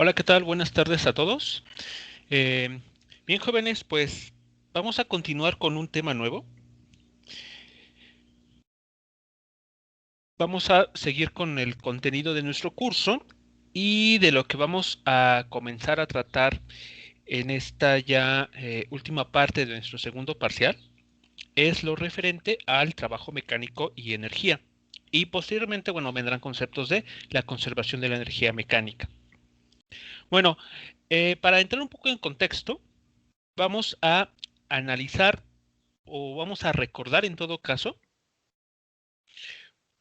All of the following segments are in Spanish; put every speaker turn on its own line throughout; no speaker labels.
Hola, ¿qué tal? Buenas tardes a todos. Eh, Bien, jóvenes, pues vamos a continuar con un tema nuevo. Vamos a seguir con el contenido de nuestro curso y de lo que vamos a comenzar a tratar en esta ya última parte de nuestro segundo parcial es lo referente al trabajo mecánico y energía. Y posteriormente, bueno, vendrán conceptos de la conservación de la energía mecánica. Bueno, para entrar un poco en contexto, vamos a analizar o vamos a recordar en todo caso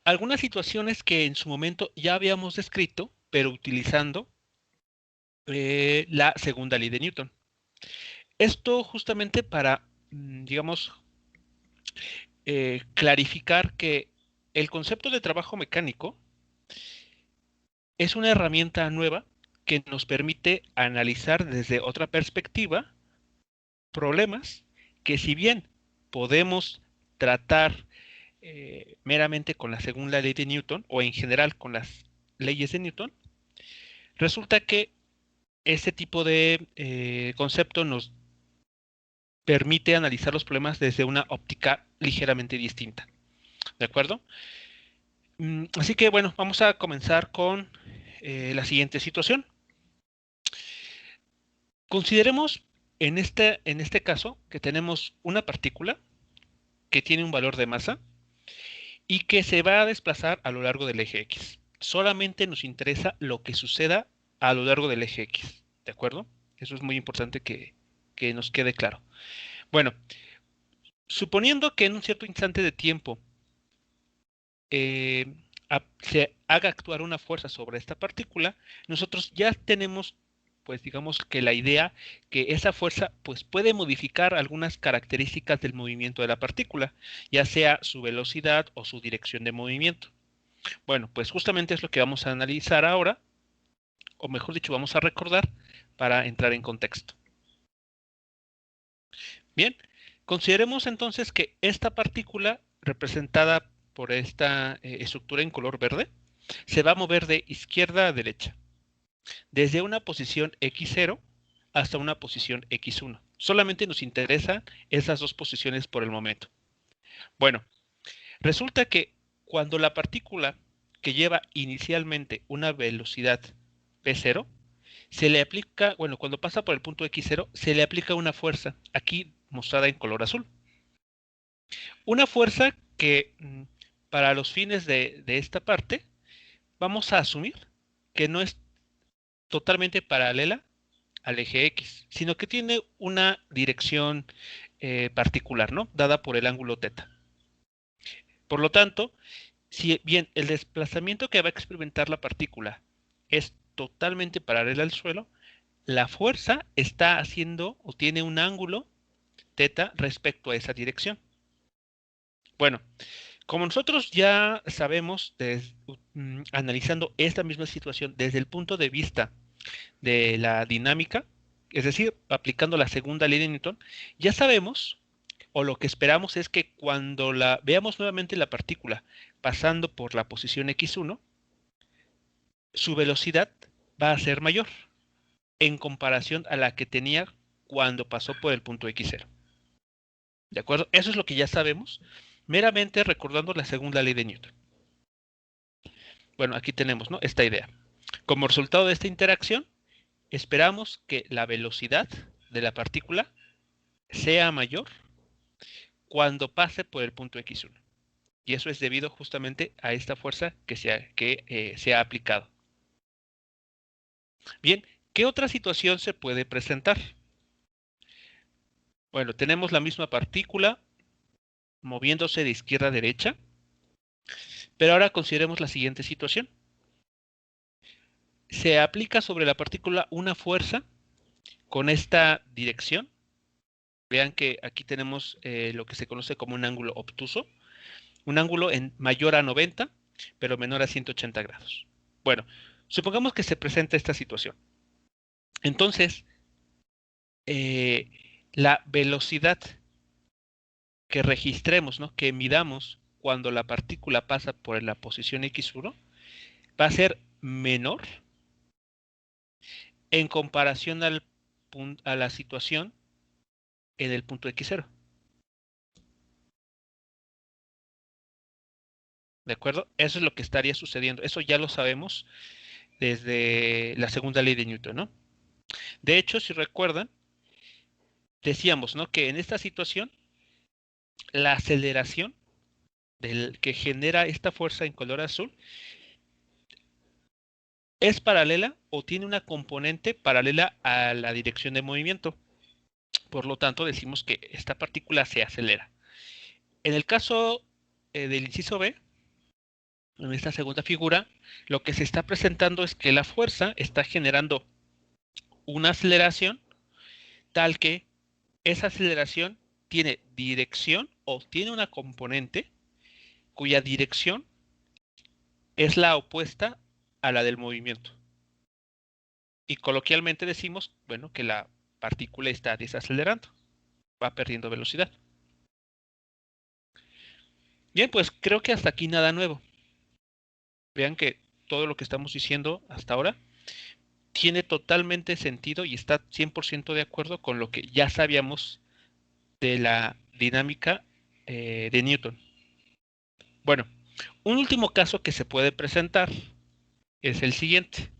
algunas situaciones que en su momento ya habíamos descrito, pero utilizando la segunda ley de Newton. Esto justamente para, digamos, clarificar que el concepto de trabajo mecánico es una herramienta nueva que nos permite analizar desde otra perspectiva problemas que si bien podemos tratar meramente con la segunda ley de Newton o en general con las leyes de Newton, resulta que ese tipo de concepto nos permite analizar los problemas desde una óptica ligeramente distinta. ¿De acuerdo? Así que bueno, vamos a comenzar con la siguiente situación. Consideremos en este caso que tenemos una partícula que tiene un valor de masa y que se va a desplazar a lo largo del eje X. Solamente nos interesa lo que suceda a lo largo del eje X, ¿de acuerdo? Eso es muy importante que nos quede claro. Bueno, suponiendo que en un cierto instante de tiempo eh, se haga actuar una fuerza sobre esta partícula, nosotros ya tenemos, pues digamos que la idea que esa fuerza pues puede modificar algunas características del movimiento de la partícula, ya sea su velocidad o su dirección de movimiento. Bueno, pues justamente es lo que vamos a analizar ahora, o mejor dicho, vamos a recordar para entrar en contexto. Bien, consideremos entonces que esta partícula representada por esta estructura en color verde se va a mover de izquierda a derecha, desde una posición x0 hasta una posición x1. Solamente nos interesan esas dos posiciones por el momento. Bueno, resulta que cuando la partícula que lleva inicialmente una velocidad p0 se le aplica, bueno, cuando pasa por el punto x0, se le aplica una fuerza, aquí mostrada en color azul. Una fuerza que para los fines de esta parte vamos a asumir que no es totalmente paralela al eje X, sino que tiene una dirección particular, ¿no? Dada por el ángulo teta. Por lo tanto, si bien el desplazamiento que va a experimentar la partícula es totalmente paralela al suelo, la fuerza está haciendo o tiene un ángulo teta respecto a esa dirección. Bueno, como nosotros ya sabemos, analizando esta misma situación desde el punto de vista de la dinámica, es decir, aplicando la segunda ley de Newton, ya sabemos, o lo que esperamos es que cuando la veamos nuevamente la partícula pasando por la posición x1, su velocidad va a ser mayor en comparación a la que tenía cuando pasó por el punto x0. ¿De acuerdo? Eso es lo que ya sabemos, meramente recordando la segunda ley de Newton. Bueno, aquí tenemos, ¿no?, esta idea. Como resultado de esta interacción, esperamos que la velocidad de la partícula sea mayor cuando pase por el punto x1. Y eso es debido justamente a esta fuerza se ha aplicado. Bien, ¿qué otra situación se puede presentar? Bueno, tenemos la misma partícula moviéndose de izquierda a derecha, pero ahora consideremos la siguiente situación. Se aplica sobre la partícula una fuerza con esta dirección. Vean que aquí tenemos lo que se conoce como un ángulo obtuso, un ángulo mayor a 90, pero menor a 180 grados. Bueno, supongamos que se presenta esta situación. Entonces, eh, la velocidad que registremos, ¿no?, que midamos cuando la partícula pasa por la posición x1, va a ser menor en comparación a la situación en el punto x0. ¿De acuerdo? Eso es lo que estaría sucediendo. Eso ya lo sabemos desde la segunda ley de Newton, ¿no? De hecho, si recuerdan, decíamos, ¿no?, que en esta situación la aceleración que genera esta fuerza en color azul es paralela o tiene una componente paralela a la dirección de movimiento. Por lo tanto, decimos que esta partícula se acelera. En el caso del inciso B, en esta segunda figura, lo que se está presentando es que la fuerza está generando una aceleración tal que esa aceleración tiene dirección o tiene una componente cuya dirección es la opuesta a la del movimiento. Y coloquialmente decimos, bueno, que la partícula está desacelerando, va perdiendo velocidad. Bien, pues creo que hasta aquí nada nuevo. Vean que todo lo que estamos diciendo hasta ahora tiene totalmente sentido y está 100% de acuerdo con lo que ya sabíamos de la dinámica de Newton. Bueno, un último caso que se puede presentar es el siguiente.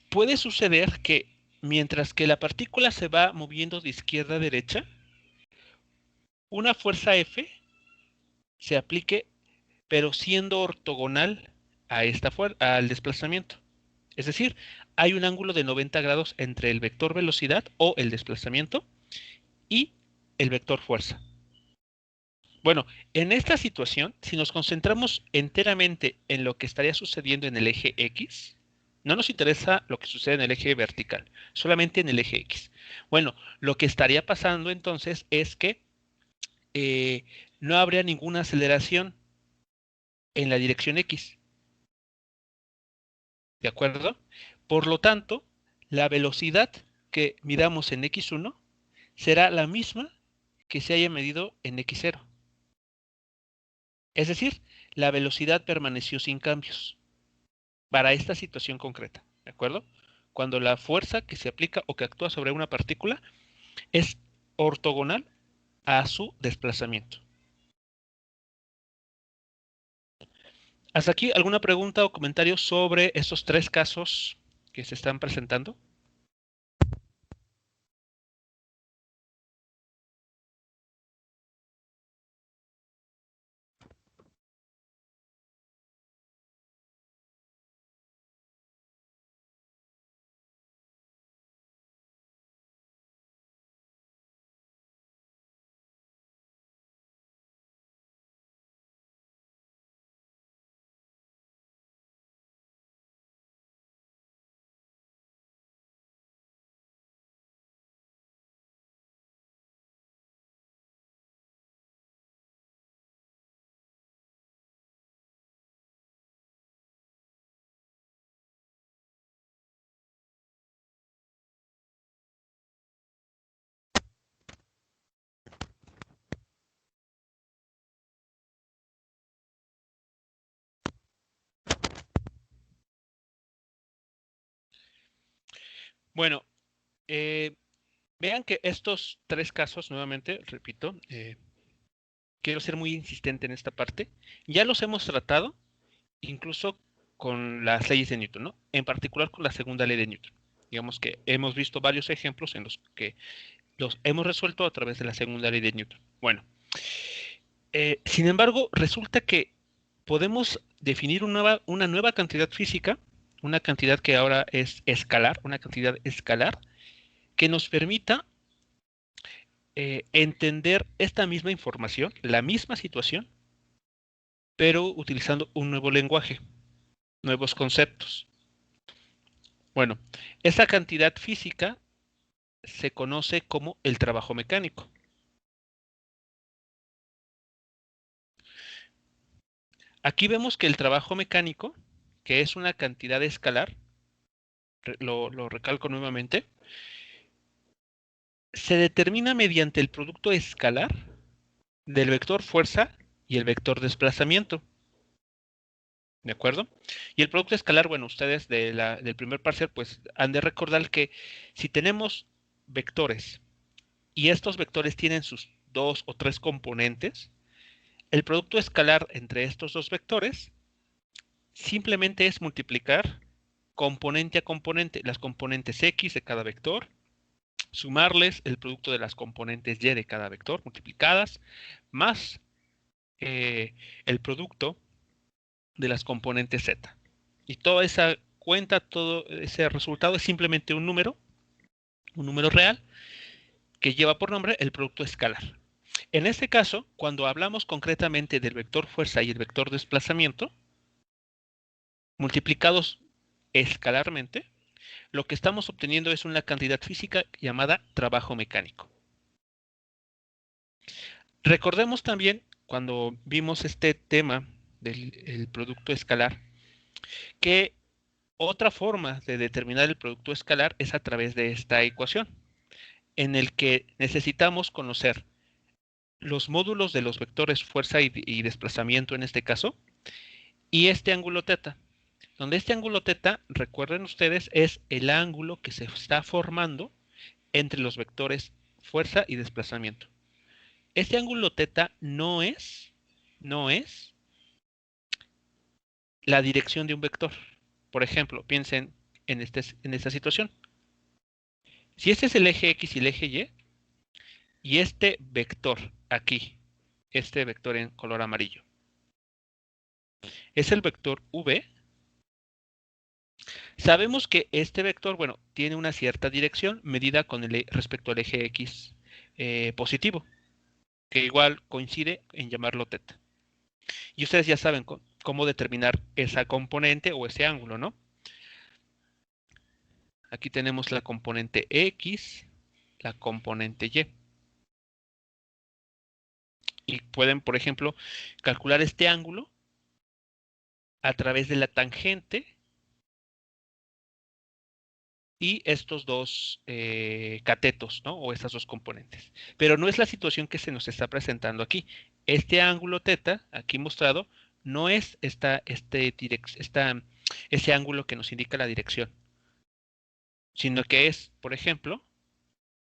Puede suceder que mientras que la partícula se va moviendo de izquierda a derecha, una fuerza F se aplique, pero siendo ortogonal a al desplazamiento. Es decir, hay un ángulo de 90 grados entre el vector velocidad o el desplazamiento y el vector fuerza. Bueno, en esta situación, si nos concentramos enteramente en lo que estaría sucediendo en el eje X, no nos interesa lo que sucede en el eje vertical, solamente en el eje X. Bueno, lo que estaría pasando entonces es que no habría ninguna aceleración en la dirección X. ¿De acuerdo? Por lo tanto, la velocidad que midamos en x1 será la misma que se haya medido en x0. Es decir, la velocidad permaneció sin cambios para esta situación concreta. ¿De acuerdo? Cuando la fuerza que se aplica o que actúa sobre una partícula es ortogonal a su desplazamiento. ¿Hasta aquí alguna pregunta o comentario sobre estos tres casos que se están presentando? Bueno, vean que estos tres casos, nuevamente, repito, quiero ser muy insistente en esta parte, ya los hemos tratado incluso con las leyes de Newton, ¿no? En particular con la segunda ley de Newton. Digamos que hemos visto varios ejemplos en los que los hemos resuelto a través de la segunda ley de Newton. Bueno, sin embargo, resulta que podemos definir una nueva cantidad física, una cantidad que ahora es escalar, una cantidad escalar, que nos permita entender esta misma información, la misma situación, pero utilizando un nuevo lenguaje, nuevos conceptos. Bueno, esa cantidad física se conoce como el trabajo mecánico. Aquí vemos que el trabajo mecánico, que es una cantidad escalar, lo recalco nuevamente, se determina mediante el producto escalar del vector fuerza y el vector desplazamiento. ¿De acuerdo? Y el producto escalar, bueno, ustedes del primer parcial, pues han de recordar que si tenemos vectores y estos vectores tienen sus dos o tres componentes, el producto escalar entre estos dos vectores simplemente es multiplicar componente a componente, las componentes X de cada vector, sumarles el producto de las componentes Y de cada vector multiplicadas, más el producto de las componentes Z. Y toda esa cuenta, todo ese resultado es simplemente un número real, que lleva por nombre el producto escalar. En este caso, cuando hablamos concretamente del vector fuerza y el vector desplazamiento, multiplicados escalarmente, lo que estamos obteniendo es una cantidad física llamada trabajo mecánico. Recordemos también, cuando vimos este tema del producto escalar, que otra forma de determinar el producto escalar es a través de esta ecuación, en el que necesitamos conocer los módulos de los vectores fuerza y desplazamiento en este caso, y este ángulo teta, donde este ángulo teta, recuerden ustedes, es el ángulo que se está formando entre los vectores fuerza y desplazamiento. Este ángulo teta no es la dirección de un vector. Por ejemplo, piensen en esta situación. Si este es el eje X y el eje y este vector aquí, este vector en color amarillo, es el vector V, sabemos que este vector, bueno, tiene una cierta dirección medida con respecto al eje X positivo, que igual coincide en llamarlo teta. Y ustedes ya saben cómo determinar esa componente o ese ángulo, ¿no? Aquí tenemos la componente X, la componente Y. Y pueden, por ejemplo, calcular este ángulo a través de la tangente y estos dos catetos, ¿no? O estas dos componentes. Pero no es la situación que se nos está presentando aquí. Este ángulo teta, aquí mostrado, no es ese ángulo que nos indica la dirección, sino que es, por ejemplo,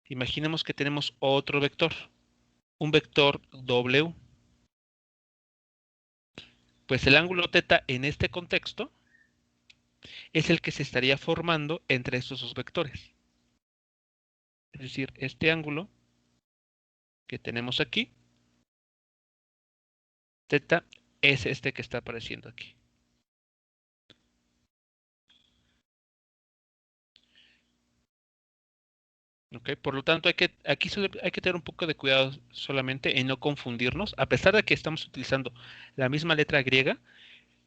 imaginemos que tenemos otro vector, un vector W. Pues el ángulo teta en este contexto es el que se estaría formando entre estos dos vectores. Es decir, este ángulo que tenemos aquí, teta, es este que está apareciendo aquí. ¿Okay? Por lo tanto, aquí hay que tener un poco de cuidado solamente en no confundirnos. A pesar de que estamos utilizando la misma letra griega,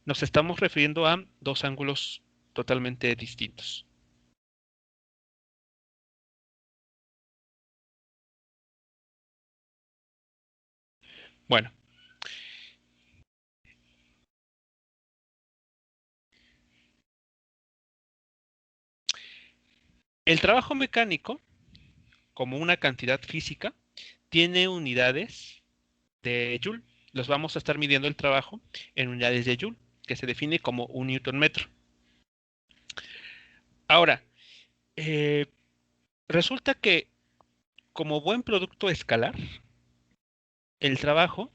nos estamos refiriendo a dos ángulos totalmente distintos. Bueno, el trabajo mecánico, como una cantidad física, tiene unidades de Joule. Los vamos a estar midiendo el trabajo en unidades de Joule, que se define como un Newton metro. Ahora, eh, resulta que como buen producto escalar, el trabajo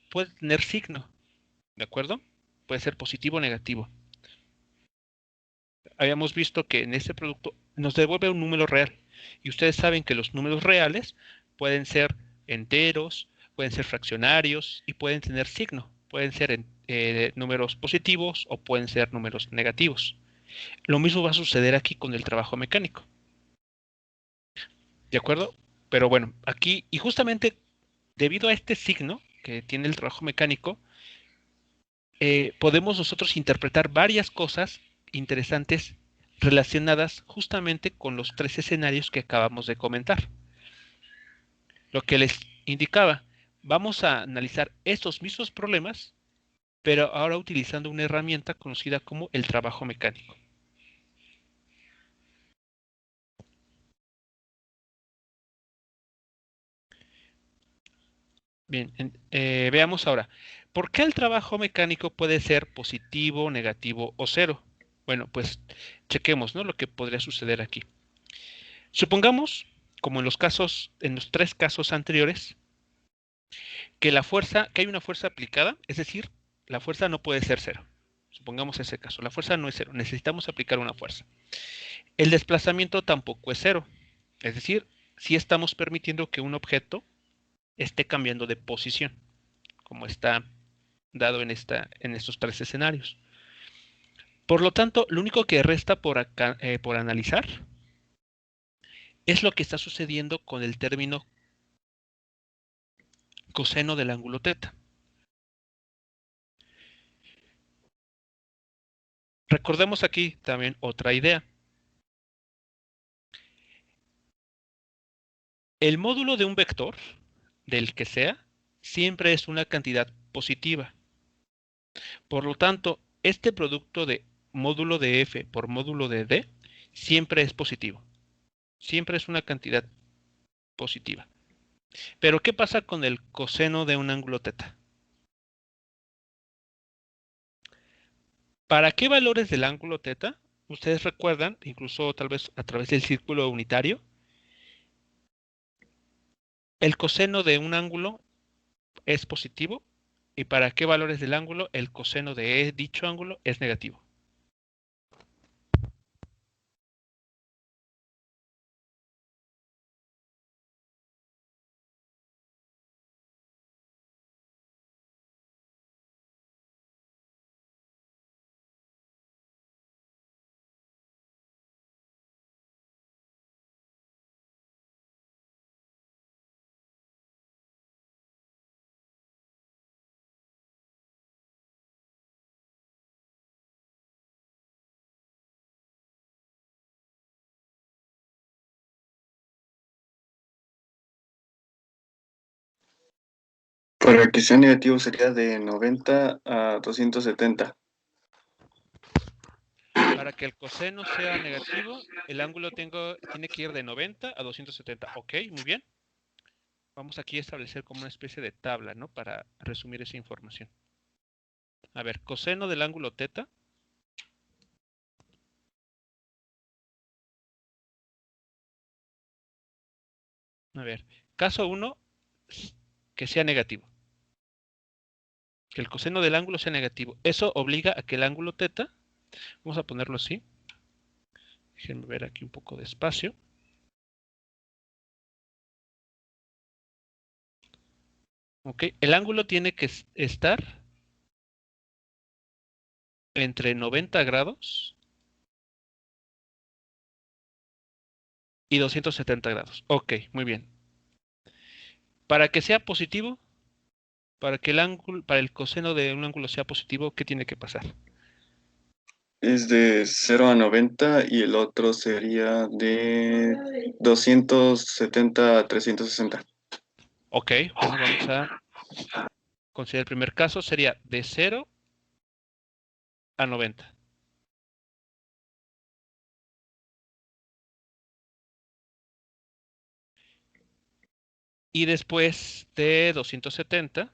puede tener signo, ¿de acuerdo? Puede ser positivo o negativo. Habíamos visto que en este producto nos devuelve un número real. Y ustedes saben que los números reales pueden ser enteros, pueden ser fraccionarios y pueden tener signo. Pueden ser números positivos o pueden ser números negativos. Lo mismo va a suceder aquí con el trabajo mecánico. ¿De acuerdo? Pero bueno, aquí, y justamente debido a este signo que tiene el trabajo mecánico, podemos nosotros interpretar varias cosas interesantes relacionadas justamente con los tres escenarios que acabamos de comentar. Lo que les indicaba, vamos a analizar estos mismos problemas, pero ahora utilizando una herramienta conocida como el trabajo mecánico. Bien, veamos ahora. ¿Por qué el trabajo mecánico puede ser positivo, negativo o cero? Bueno, pues chequemos, ¿no? Lo que podría suceder aquí. Supongamos, como en los 3 casos anteriores, que hay una fuerza aplicada, es decir, la fuerza no puede ser cero. Supongamos ese caso, la fuerza no es cero, necesitamos aplicar una fuerza. El desplazamiento tampoco es cero, es decir, sí estamos permitiendo que un objeto esté cambiando de posición, como está dado en estos 3 escenarios. Por lo tanto, lo único que resta por analizar es lo que está sucediendo con el término coseno del ángulo θ. Recordemos aquí también otra idea. El módulo de un vector, del que sea, siempre es una cantidad positiva. Por lo tanto, este producto de módulo de f por módulo de d siempre es positivo. Siempre es una cantidad positiva. Pero, ¿qué pasa con el coseno de un ángulo θ? ¿Para qué valores del ángulo θ? Ustedes recuerdan, incluso tal vez a través del círculo unitario, el coseno de un ángulo es positivo y para qué valores del ángulo el coseno de dicho ángulo es negativo.
Para que sea negativo sería de 90 a 270.
Para que el coseno sea negativo, el ángulo tiene que ir de 90 a 270. Ok, muy bien. Vamos aquí a establecer como una especie de tabla, ¿no? Para resumir esa información. A ver, coseno del ángulo θ. A ver, caso 1, que sea negativo. Que el coseno del ángulo sea negativo. Eso obliga a que el ángulo θ, vamos a ponerlo así. Déjenme ver aquí un poco de espacio. Ok, el ángulo tiene que estar entre 90 grados y 270 grados. Ok, muy bien. Para que sea positivo, para el coseno de un ángulo sea positivo, ¿qué tiene que pasar?
Es de 0 a 90 y el otro sería de 270 a 360.
Ok, bueno, vamos a considerar el primer caso, sería de 0 a 90. Y después de 270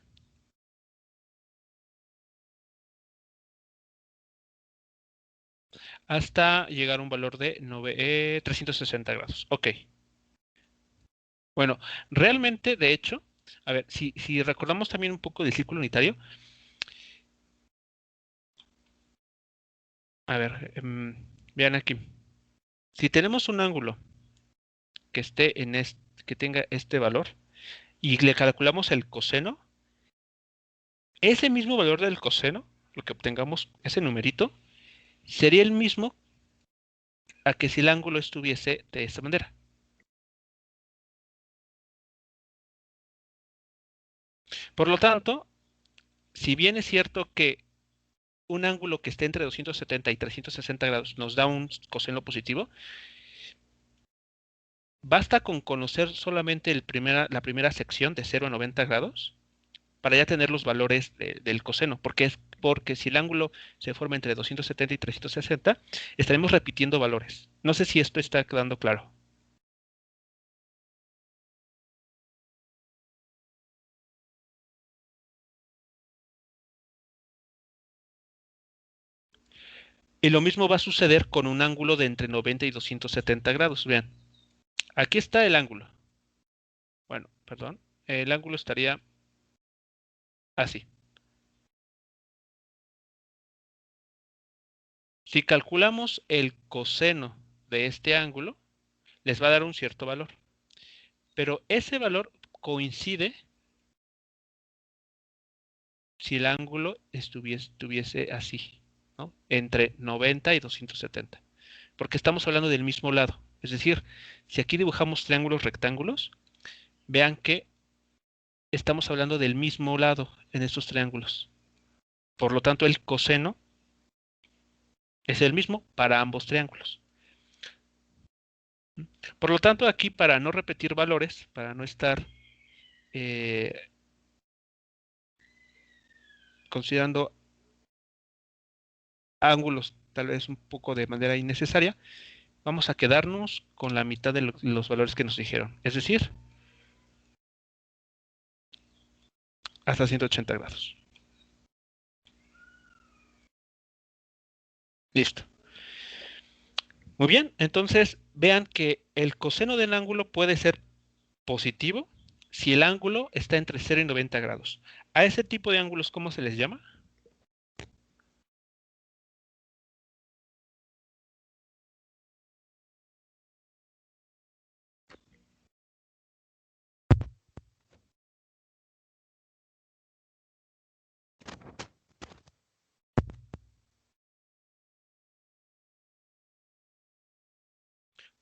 hasta llegar a un valor de 360 grados. Ok. Bueno, realmente, de hecho, a ver, si recordamos también un poco del círculo unitario, a ver, vean aquí. Si tenemos un ángulo que esté que tenga este valor y le calculamos el coseno, ese mismo valor del coseno, lo que obtengamos, ese numerito, sería el mismo a que si el ángulo estuviese de esta manera. Por lo tanto, si bien es cierto que un ángulo que esté entre 270 y 360 grados nos da un coseno positivo, basta con conocer solamente la primera sección de 0 a 90 grados para ya tener los valores del coseno, porque si el ángulo se forma entre 270 y 360, estaremos repitiendo valores. No sé si esto está quedando claro. Y lo mismo va a suceder con un ángulo de entre 90 y 270 grados. Vean, aquí está el ángulo. Bueno, perdón. El ángulo estaría así. Si calculamos el coseno de este ángulo, les va a dar un cierto valor. Pero ese valor coincide si el ángulo estuviese así, ¿no? Entre 90 y 270. Porque estamos hablando del mismo lado. Es decir, si aquí dibujamos triángulos rectángulos, vean que estamos hablando del mismo lado en estos triángulos. Por lo tanto, el coseno es el mismo para ambos triángulos. Por lo tanto, aquí para no repetir valores, para no estar considerando ángulos tal vez un poco de manera innecesaria, vamos a quedarnos con la mitad de los valores que nos dijeron. Es decir, hasta 180 grados. Listo. Muy bien, entonces vean que el coseno del ángulo puede ser positivo si el ángulo está entre 0 y 90 grados. A ese tipo de ángulos, ¿cómo se les llama?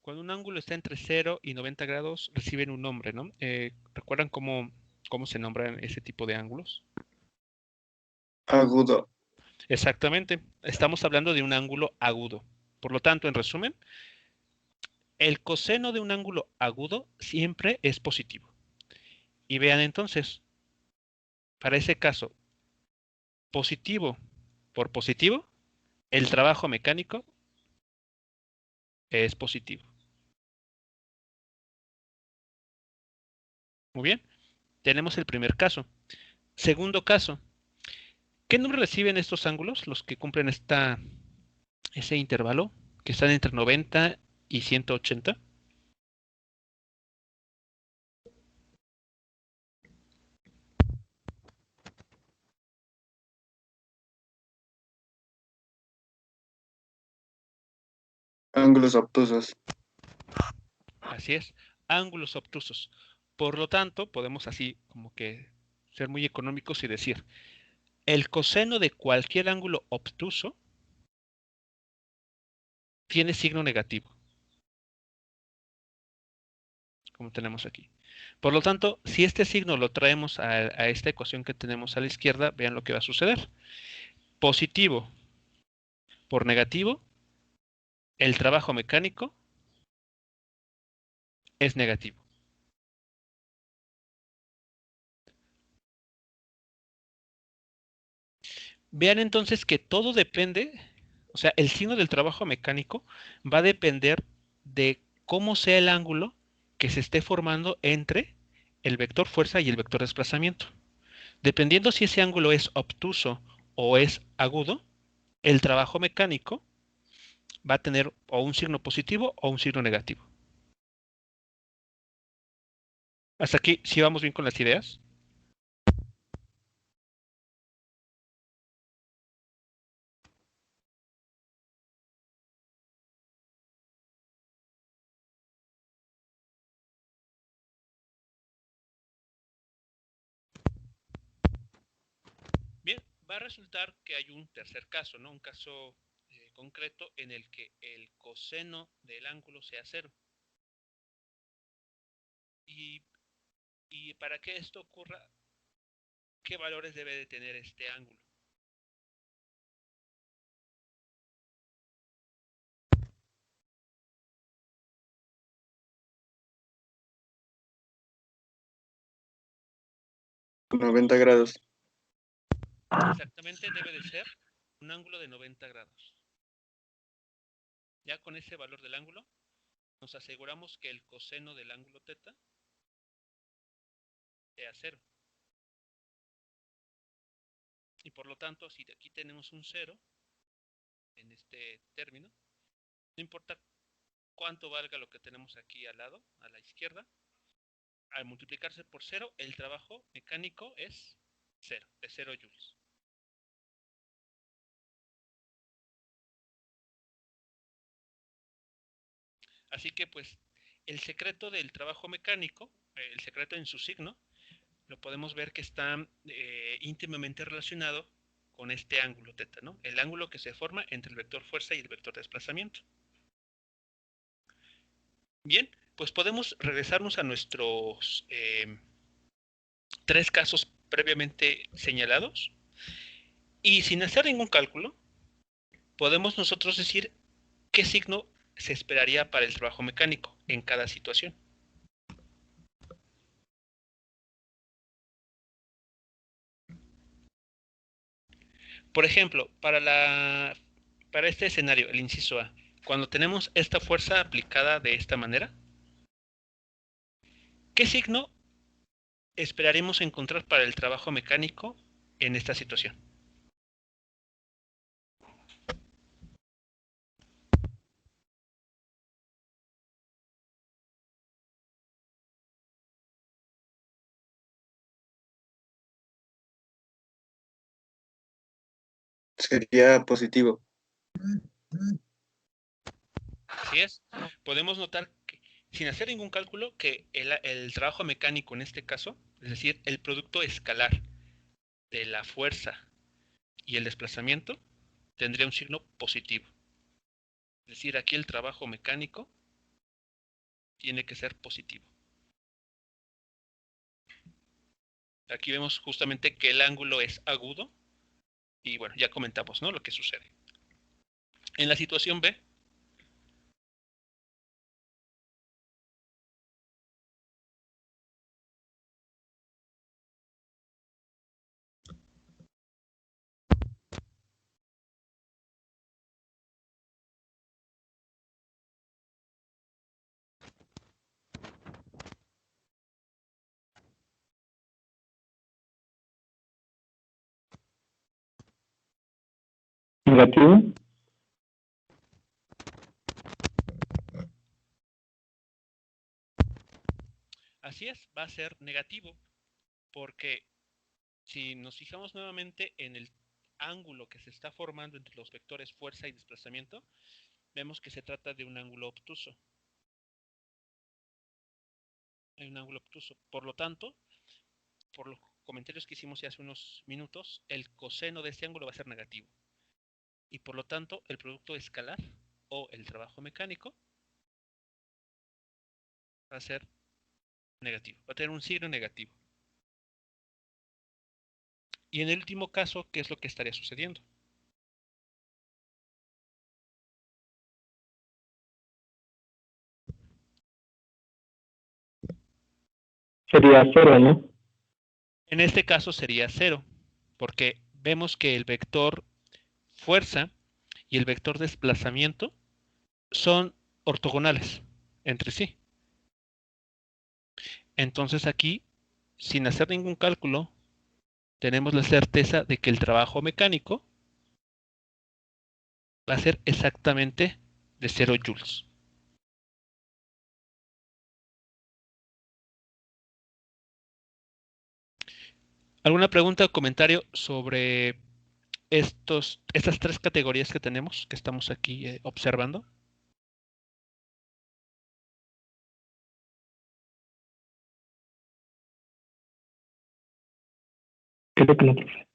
Cuando un ángulo está entre 0 y 90 grados, reciben un nombre, ¿no? ¿Recuerdan cómo se nombran ese tipo de ángulos?
Agudo.
Exactamente, estamos hablando de un ángulo agudo. Por lo tanto, en resumen, el coseno de un ángulo agudo siempre es positivo. Y vean entonces, para ese caso, positivo por positivo, el trabajo mecánico es positivo. Muy bien, tenemos el primer caso. Segundo caso, ¿qué nombre reciben estos ángulos, los que cumplen ese intervalo, que están entre 90 y 180?
Ángulos obtusos.
Así es, ángulos obtusos. Por lo tanto, podemos así como que ser muy económicos y decir, el coseno de cualquier ángulo obtuso tiene signo negativo, como tenemos aquí. Por lo tanto, si este signo lo traemos a esta ecuación que tenemos a la izquierda, vean lo que va a suceder. Positivo por negativo, el trabajo mecánico es negativo. Vean entonces que todo depende, o sea, el signo del trabajo mecánico va a depender de cómo sea el ángulo que se esté formando entre el vector fuerza y el vector desplazamiento. Dependiendo si ese ángulo es obtuso o es agudo, el trabajo mecánico va a tener o un signo positivo o un signo negativo. Hasta aquí, ¿sí vamos bien con las ideas? Bien, va a resultar que hay un tercer caso, ¿no? Un caso concreto en el que el coseno del ángulo sea cero. Y, y para que esto ocurra, ¿qué valores debe de tener este ángulo?
Noventa grados.
Exactamente debe de ser un ángulo de 90 grados. Ya con ese valor del ángulo, nos aseguramos que el coseno del ángulo θ sea cero. Y por lo tanto, si aquí tenemos un cero, en este término. No importa cuánto valga lo que tenemos aquí al lado, a la izquierda. Al multiplicarse por 0, el trabajo mecánico es 0, de 0 joules. Así que pues el secreto del trabajo mecánico, el secreto en su signo, lo podemos ver que está íntimamente relacionado con este ángulo θ, ¿no? El ángulo que se forma entre el vector fuerza y el vector desplazamiento. Bien, pues podemos regresarnos a nuestros 3 casos previamente señalados y sin hacer ningún cálculo, podemos nosotros decir qué signo se esperaría para el trabajo mecánico en cada situación. Por ejemplo, para este escenario, el inciso A, cuando tenemos esta fuerza aplicada de esta manera, ¿qué signo esperaremos encontrar para el trabajo mecánico en esta situación?
Sería positivo.
Así es. Podemos notar, que, sin hacer ningún cálculo, que el trabajo mecánico en este caso, es decir, el producto escalar de la fuerza y el desplazamiento, tendría un signo positivo. Es decir, aquí el trabajo mecánico tiene que ser positivo. Aquí vemos justamente que el ángulo es agudo y bueno, ya comentamos, ¿no?, lo que sucede. En la situación B,
Negativo.
así es, va a ser negativo, porque si nos fijamos nuevamente en el ángulo que se está formando entre los vectores fuerza y desplazamiento, vemos que se trata de un ángulo obtuso. Hay un ángulo obtuso. Por lo tanto, por los comentarios que hicimos ya hace unos minutos, el coseno de este ángulo va a ser negativo. Y por lo tanto, el producto escalar o el trabajo mecánico va a ser negativo. Va a tener un signo negativo. Y en el último caso, ¿qué es lo que estaría sucediendo?
Sería 0, ¿no?
En este caso sería 0, porque vemos que el vector fuerza y el vector desplazamiento son ortogonales entre sí. Entonces aquí, sin hacer ningún cálculo, tenemos la certeza de que el trabajo mecánico va a ser exactamente de 0 joules. ¿Alguna pregunta o comentario sobre estas 3 categorías que tenemos, que estamos aquí observando?
Creo que no, profe.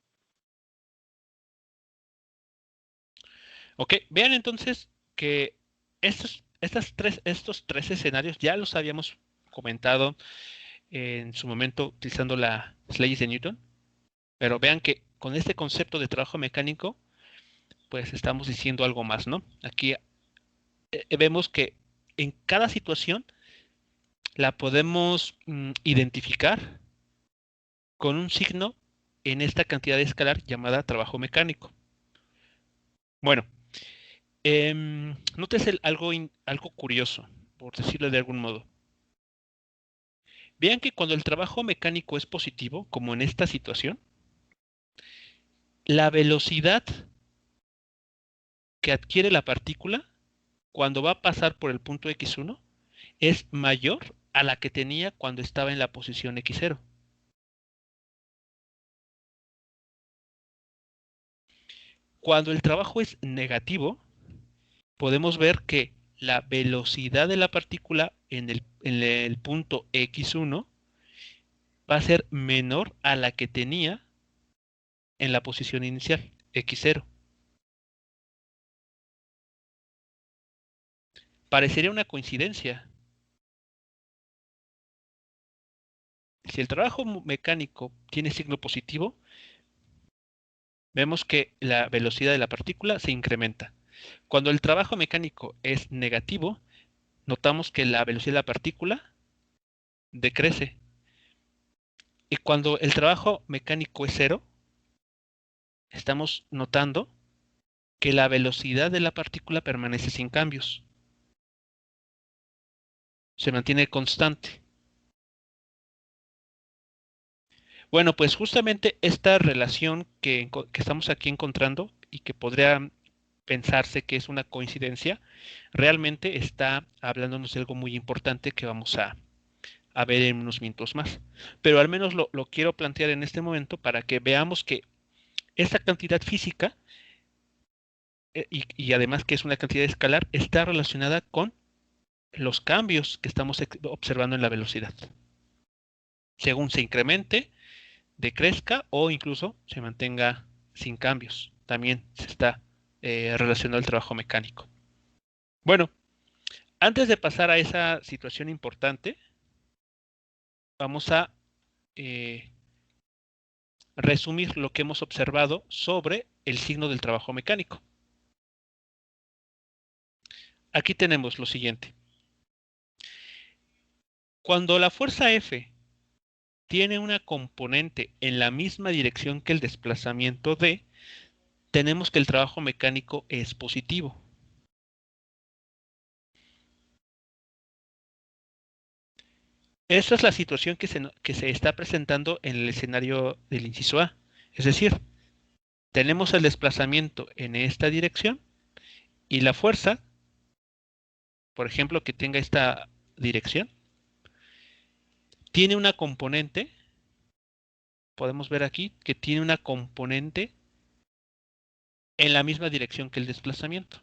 Ok, vean entonces que estos 3 escenarios ya los habíamos comentado en su momento utilizando las leyes de Newton, pero vean que con este concepto de trabajo mecánico, pues estamos diciendo algo más, ¿no? Aquí vemos que en cada situación la podemos identificar con un signo en esta cantidad escalar llamada trabajo mecánico. Bueno, nótese algo curioso, por decirlo de algún modo. Vean que cuando el trabajo mecánico es positivo, como en esta situación, la velocidad que adquiere la partícula cuando va a pasar por el punto X1 es mayor a la que tenía cuando estaba en la posición X0. Cuando el trabajo es negativo, podemos ver que la velocidad de la partícula en el punto X1 va a ser menor a la que tenía en la posición inicial, X0. Parecería una coincidencia. Si el trabajo mecánico tiene signo positivo, vemos que la velocidad de la partícula se incrementa. Cuando el trabajo mecánico es negativo, notamos que la velocidad de la partícula decrece. Y cuando el trabajo mecánico es cero, estamos notando que la velocidad de la partícula permanece sin cambios. Se mantiene constante. Bueno, pues justamente esta relación que estamos aquí encontrando y que podría pensarse que es una coincidencia, realmente está hablándonos de algo muy importante que vamos a ver en unos minutos más. Pero al menos lo quiero plantear en este momento para que veamos que esta cantidad física, y además que es una cantidad escalar, está relacionada con los cambios que estamos observando en la velocidad. Según se incremente, decrezca o incluso se mantenga sin cambios. También se está relacionado al trabajo mecánico. Bueno, antes de pasar a esa situación importante, vamos a resumir lo que hemos observado sobre el signo del trabajo mecánico. Aquí tenemos lo siguiente. Cuando la fuerza F tiene una componente en la misma dirección que el desplazamiento D, tenemos que el trabajo mecánico es positivo. Esa es la situación que se está presentando en el escenario del inciso A. Es decir, tenemos el desplazamiento en esta dirección y la fuerza, por ejemplo, que tenga esta dirección, tiene una componente, podemos ver aquí, que tiene una componente en la misma dirección que el desplazamiento.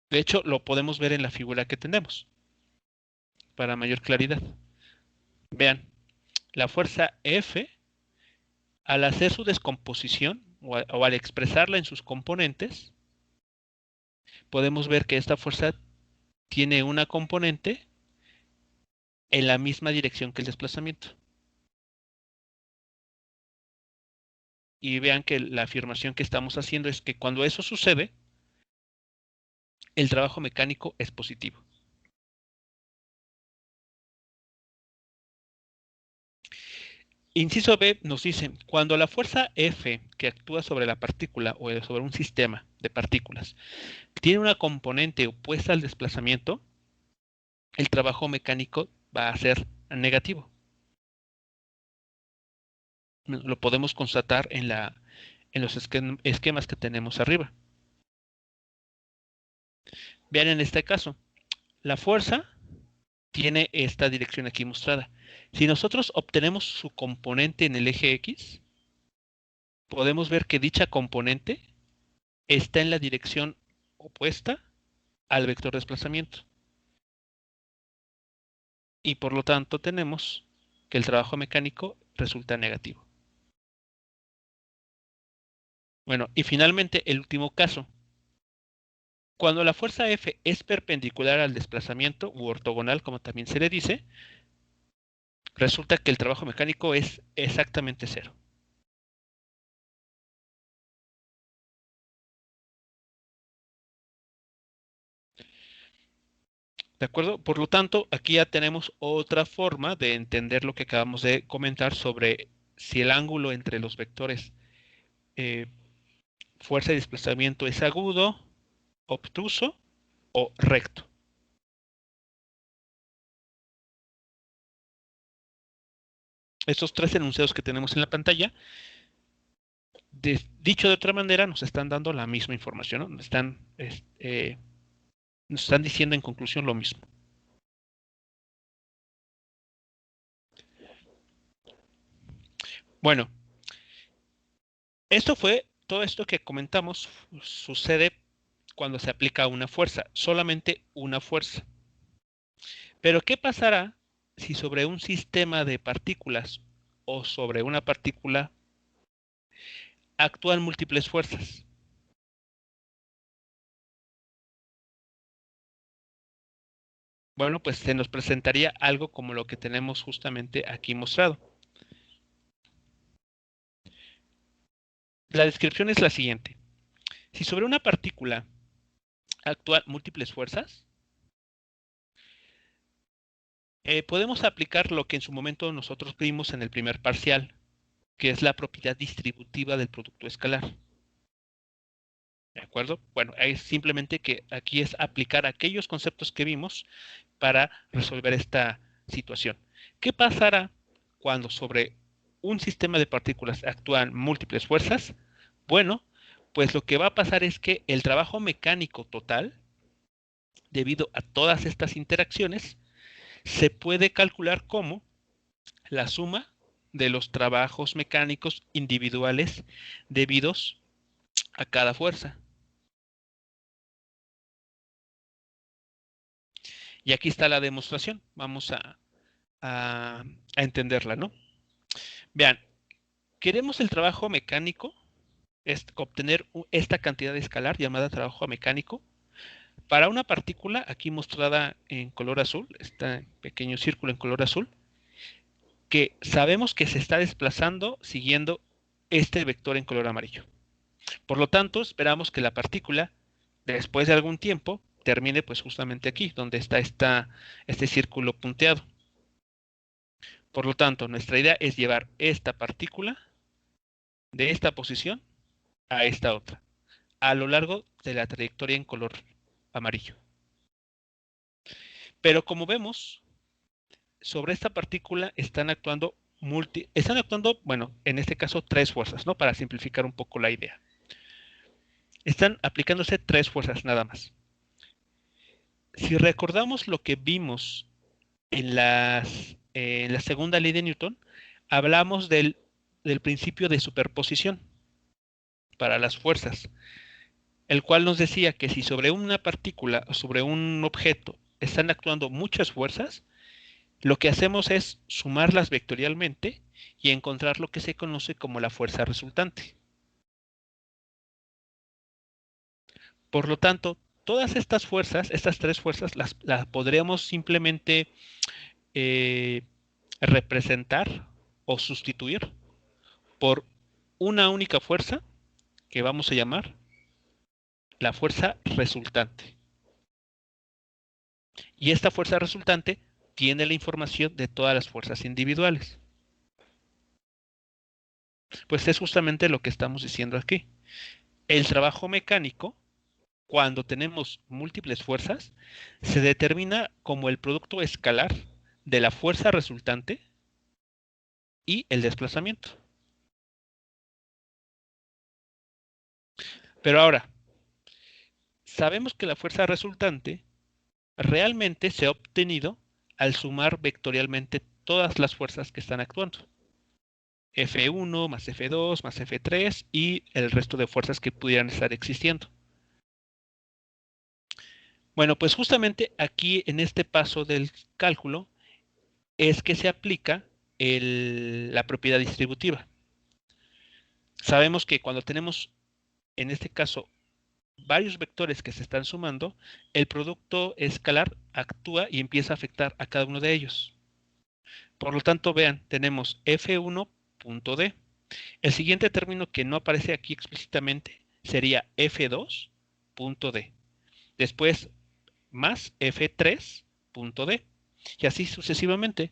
De hecho, lo podemos ver en la figura que tenemos, para mayor claridad. Vean, la fuerza F, al hacer su descomposición o al expresarla en sus componentes, podemos ver que esta fuerza tiene una componente en la misma dirección que el desplazamiento. Y vean que la afirmación que estamos haciendo es que cuando eso sucede, el trabajo mecánico es positivo. Inciso B nos dice, cuando la fuerza F que actúa sobre la partícula o sobre un sistema de partículas tiene una componente opuesta al desplazamiento, el trabajo mecánico va a ser negativo. Lo podemos constatar en los esquemas que tenemos arriba. Vean en este caso, la fuerza tiene esta dirección aquí mostrada. Si nosotros obtenemos su componente en el eje X, podemos ver que dicha componente está en la dirección opuesta al vector de desplazamiento. Y por lo tanto tenemos que el trabajo mecánico resulta negativo. Bueno, y finalmente el último caso. Cuando la fuerza F es perpendicular al desplazamiento u ortogonal, como también se le dice, resulta que el trabajo mecánico es exactamente cero. ¿De acuerdo? Por lo tanto, aquí ya tenemos otra forma de entender lo que acabamos de comentar sobre si el ángulo entre los vectores fuerza y desplazamiento es agudo, obtuso o recto. estos tres enunciados que tenemos en la pantalla, dicho de otra manera, nos están dando la misma información, ¿no? Nos están diciendo en conclusión lo mismo. Bueno, todo esto que comentamos sucede cuando se aplica una fuerza, solamente una fuerza. Pero ¿qué pasará si sobre un sistema de partículas o sobre una partícula actúan múltiples fuerzas? Bueno, pues se nos presentaría algo como lo que tenemos justamente aquí mostrado. La descripción es la siguiente. Si sobre una partícula actúan múltiples fuerzas, podemos aplicar lo que en su momento nosotros vimos en el primer parcial, que es la propiedad distributiva del producto escalar. ¿De acuerdo? Bueno, es simplemente que aquí es aplicar aquellos conceptos que vimos para resolver esta situación. ¿Qué pasará cuando sobre un sistema de partículas actúan múltiples fuerzas? Bueno, pues lo que va a pasar es que el trabajo mecánico total, debido a todas estas interacciones, se puede calcular como la suma de los trabajos mecánicos individuales debidos a cada fuerza. Y aquí está la demostración. Vamos a entenderla, ¿no? Vean, queremos el trabajo mecánico, obtener esta cantidad de escalar llamada trabajo mecánico para una partícula aquí mostrada en color azul, este pequeño círculo en color azul, que sabemos que se está desplazando siguiendo este vector en color amarillo. Por lo tanto, esperamos que la partícula, después de algún tiempo, termine pues justamente aquí, donde está este círculo punteado. Por lo tanto, nuestra idea es llevar esta partícula de esta posición a esta otra, a lo largo de la trayectoria en color amarillo. Pero como vemos, sobre esta partícula están actuando, bueno, en este caso tres fuerzas, ¿no? Para simplificar un poco la idea. Están aplicándose tres fuerzas nada más. Si recordamos lo que vimos en la segunda ley de Newton, hablamos del principio de superposición para las fuerzas, el cual nos decía que si sobre una partícula o sobre un objeto están actuando muchas fuerzas, lo que hacemos es sumarlas vectorialmente y encontrar lo que se conoce como la fuerza resultante. Por lo tanto, todas estas fuerzas, estas tres fuerzas, las podríamos simplemente representar o sustituir por una única fuerza que vamos a llamar la fuerza resultante. Y esta fuerza resultante tiene la información de todas las fuerzas individuales. Pues es justamente lo que estamos diciendo aquí. El trabajo mecánico, cuando tenemos múltiples fuerzas, se determina como el producto escalar de la fuerza resultante y el desplazamiento. Pero ahora, sabemos que la fuerza resultante realmente se ha obtenido al sumar vectorialmente todas las fuerzas que están actuando. F1 más F2 más F3 y el resto de fuerzas que pudieran estar existiendo. Bueno, pues justamente aquí en este paso del cálculo es que se aplica la propiedad distributiva. Sabemos que cuando tenemos, en este caso, varios vectores que se están sumando, el producto escalar actúa y empieza a afectar a cada uno de ellos. Por lo tanto, vean, tenemos F1.d. El siguiente término que no aparece aquí explícitamente sería F2.d. Después, más F3.d. Y así sucesivamente,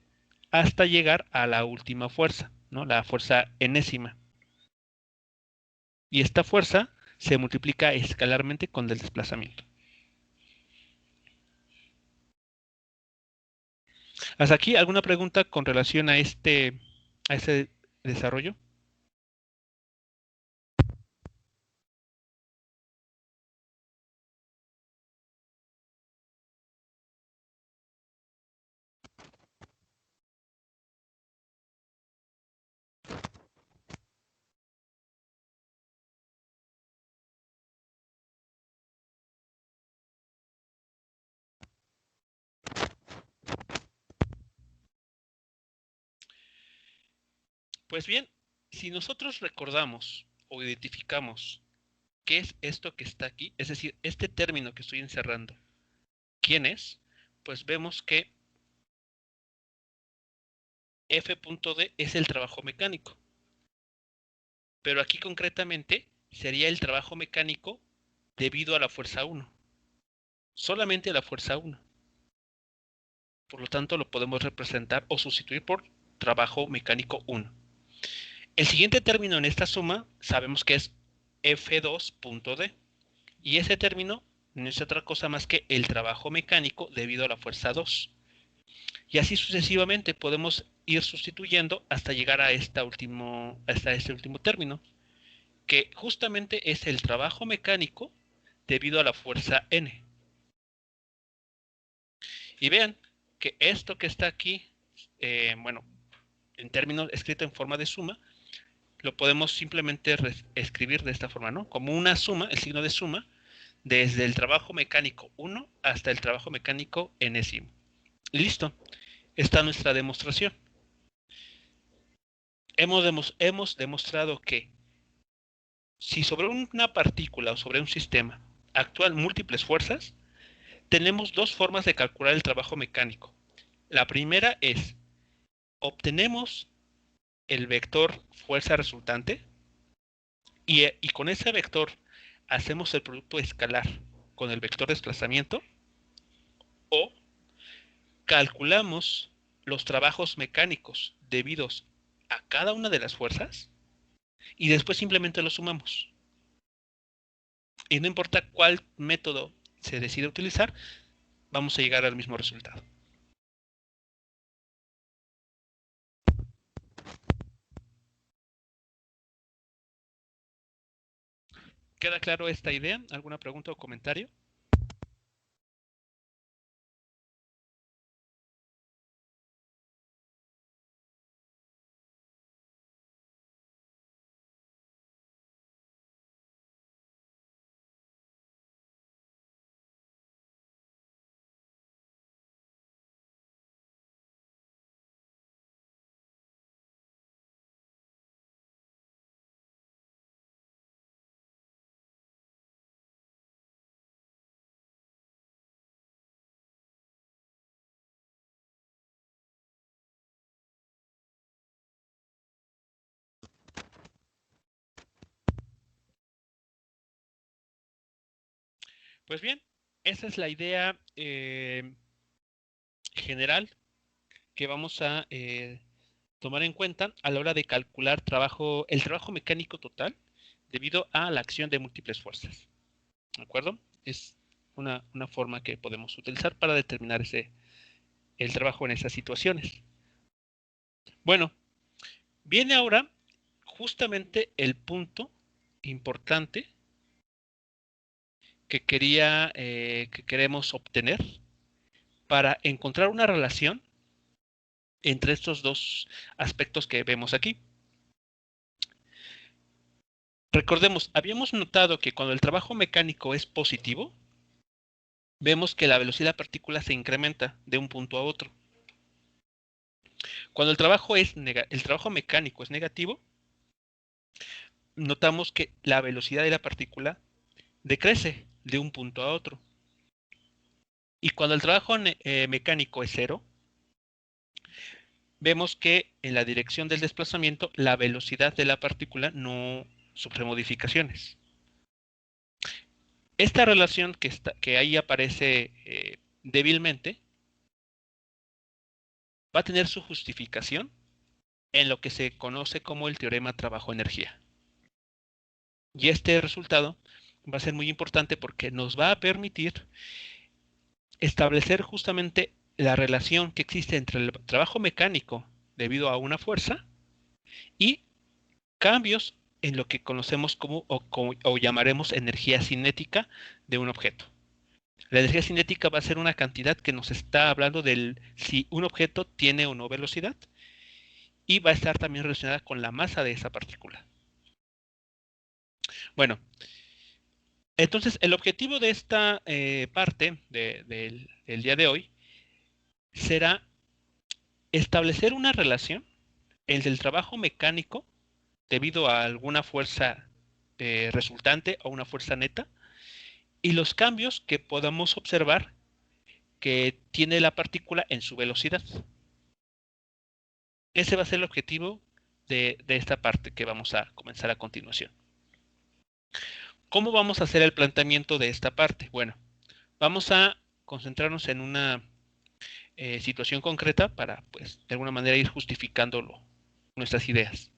hasta llegar a la última fuerza, ¿no? La fuerza enésima. Y esta fuerza se multiplica escalarmente con el desplazamiento. ¿Hasta aquí alguna pregunta con relación a este a ese desarrollo? Pues bien, si nosotros recordamos o identificamos qué es esto que está aquí, es decir, este término que estoy encerrando, ¿quién es? Pues vemos que F.D es el trabajo mecánico. Pero aquí concretamente sería el trabajo mecánico debido a la fuerza 1. Solamente a la fuerza 1. Por lo tanto, lo podemos representar o sustituir por trabajo mecánico 1. El siguiente término en esta suma sabemos que es F2.D. Y ese término no es otra cosa más que el trabajo mecánico debido a la fuerza 2. Y así sucesivamente podemos ir sustituyendo hasta llegar a este último término, que justamente es el trabajo mecánico debido a la fuerza N. Y vean que esto que está aquí, bueno, en términos escrito en forma de suma, lo podemos simplemente escribir de esta forma, ¿no? Como una suma, el signo de suma, desde el trabajo mecánico 1 hasta el trabajo mecánico enésimo. Y listo, está nuestra demostración. Hemos demostrado que si sobre una partícula o sobre un sistema actúan múltiples fuerzas, tenemos dos formas de calcular el trabajo mecánico. La primera es, obtenemos el vector fuerza resultante y con ese vector hacemos el producto escalar con el vector desplazamiento, o calculamos los trabajos mecánicos debidos a cada una de las fuerzas y después simplemente los sumamos. Y no importa cuál método se decida utilizar, vamos a llegar al mismo resultado. ¿Queda claro esta idea? ¿Alguna pregunta o comentario? Pues bien, esa es la idea general que vamos a tomar en cuenta a la hora de calcular el trabajo mecánico total debido a la acción de múltiples fuerzas. ¿De acuerdo? Es una forma que podemos utilizar para determinar el trabajo en esas situaciones. Bueno, viene ahora justamente el punto importante que queremos obtener para encontrar una relación entre estos dos aspectos que vemos aquí. Recordemos, habíamos notado que cuando el trabajo mecánico es positivo, vemos que la velocidad de la partícula se incrementa de un punto a otro. Cuando el trabajo mecánico es negativo, notamos que la velocidad de la partícula decrece de un punto a otro. Y cuando el trabajo mecánico es cero, vemos que en la dirección del desplazamiento la velocidad de la partícula no sufre modificaciones. Esta relación que ahí aparece débilmente va a tener su justificación en lo que se conoce como el teorema trabajo-energía. Y este resultado va a ser muy importante porque nos va a permitir establecer justamente la relación que existe entre el trabajo mecánico debido a una fuerza y cambios en lo que conocemos como o llamaremos energía cinética de un objeto. La energía cinética va a ser una cantidad que nos está hablando del si un objeto tiene o no velocidad y va a estar también relacionada con la masa de esa partícula. Bueno, entonces el objetivo de esta parte del día de hoy será establecer una relación entre el trabajo mecánico debido a alguna fuerza resultante o una fuerza neta y los cambios que podamos observar que tiene la partícula en su velocidad. Ese va a ser el objetivo de esta parte que vamos a comenzar a continuación. ¿Cómo vamos a hacer el planteamiento de esta parte? Bueno, vamos a concentrarnos en una situación concreta para, pues, de alguna manera ir justificándolo, nuestras ideas.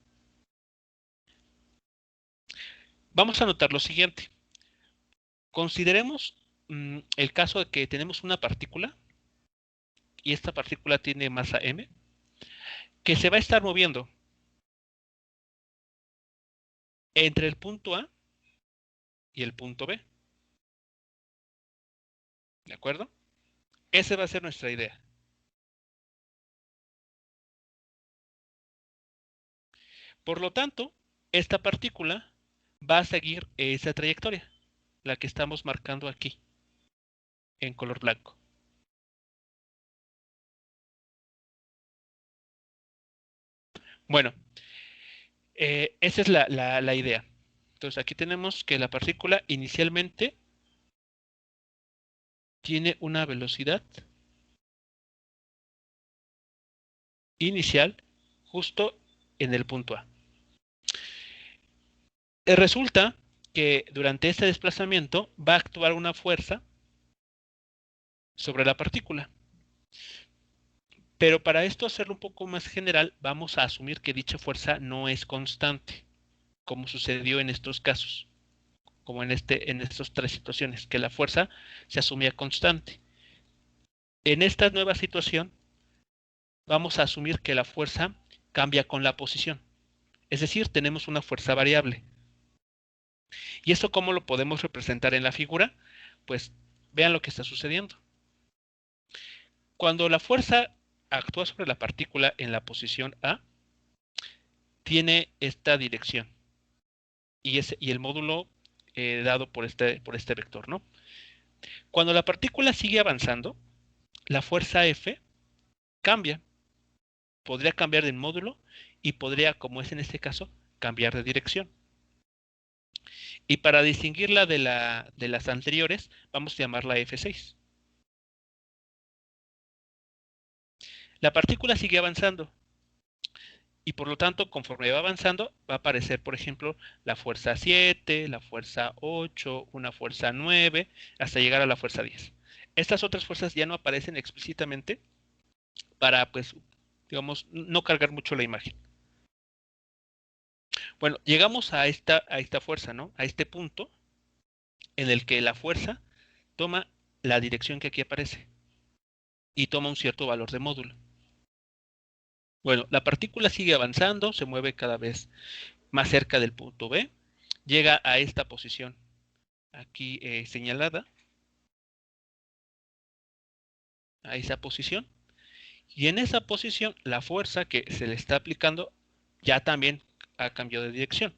Vamos a notar lo siguiente. Consideremos el caso de que tenemos una partícula y esta partícula tiene masa m que se va a estar moviendo entre el punto A y el punto B. ¿De acuerdo? Esa va a ser nuestra idea. Por lo tanto, esta partícula va a seguir esa trayectoria, la que estamos marcando aquí, en color blanco. Bueno, esa es la idea. Entonces aquí tenemos que la partícula inicialmente tiene una velocidad inicial justo en el punto A. Resulta que durante este desplazamiento va a actuar una fuerza sobre la partícula. Pero para esto hacerlo un poco más general, vamos a asumir que dicha fuerza no es constante, como sucedió en estos casos, como en estas tres situaciones, que la fuerza se asumía constante. En esta nueva situación, vamos a asumir que la fuerza cambia con la posición. Es decir, tenemos una fuerza variable. ¿Y esto cómo lo podemos representar en la figura? Pues vean lo que está sucediendo. Cuando la fuerza actúa sobre la partícula en la posición A, tiene esta dirección y el módulo dado por este vector, ¿no? Cuando la partícula sigue avanzando, la fuerza F cambia. Podría cambiar de módulo y podría, como es en este caso, cambiar de dirección. Y para distinguirla de las anteriores, vamos a llamarla F6. La partícula sigue avanzando. Y por lo tanto, conforme va avanzando, va a aparecer, por ejemplo, la fuerza 7, la fuerza 8, una fuerza 9, hasta llegar a la fuerza 10. Estas otras fuerzas ya no aparecen explícitamente para, pues, digamos, no cargar mucho la imagen. Bueno, llegamos a esta fuerza, ¿no? A este punto en el que la fuerza toma la dirección que aquí aparece y toma un cierto valor de módulo. Bueno, la partícula sigue avanzando, se mueve cada vez más cerca del punto B, llega a esta posición aquí señalada, a esa posición, y en esa posición la fuerza que se le está aplicando ya también ha cambiado de dirección.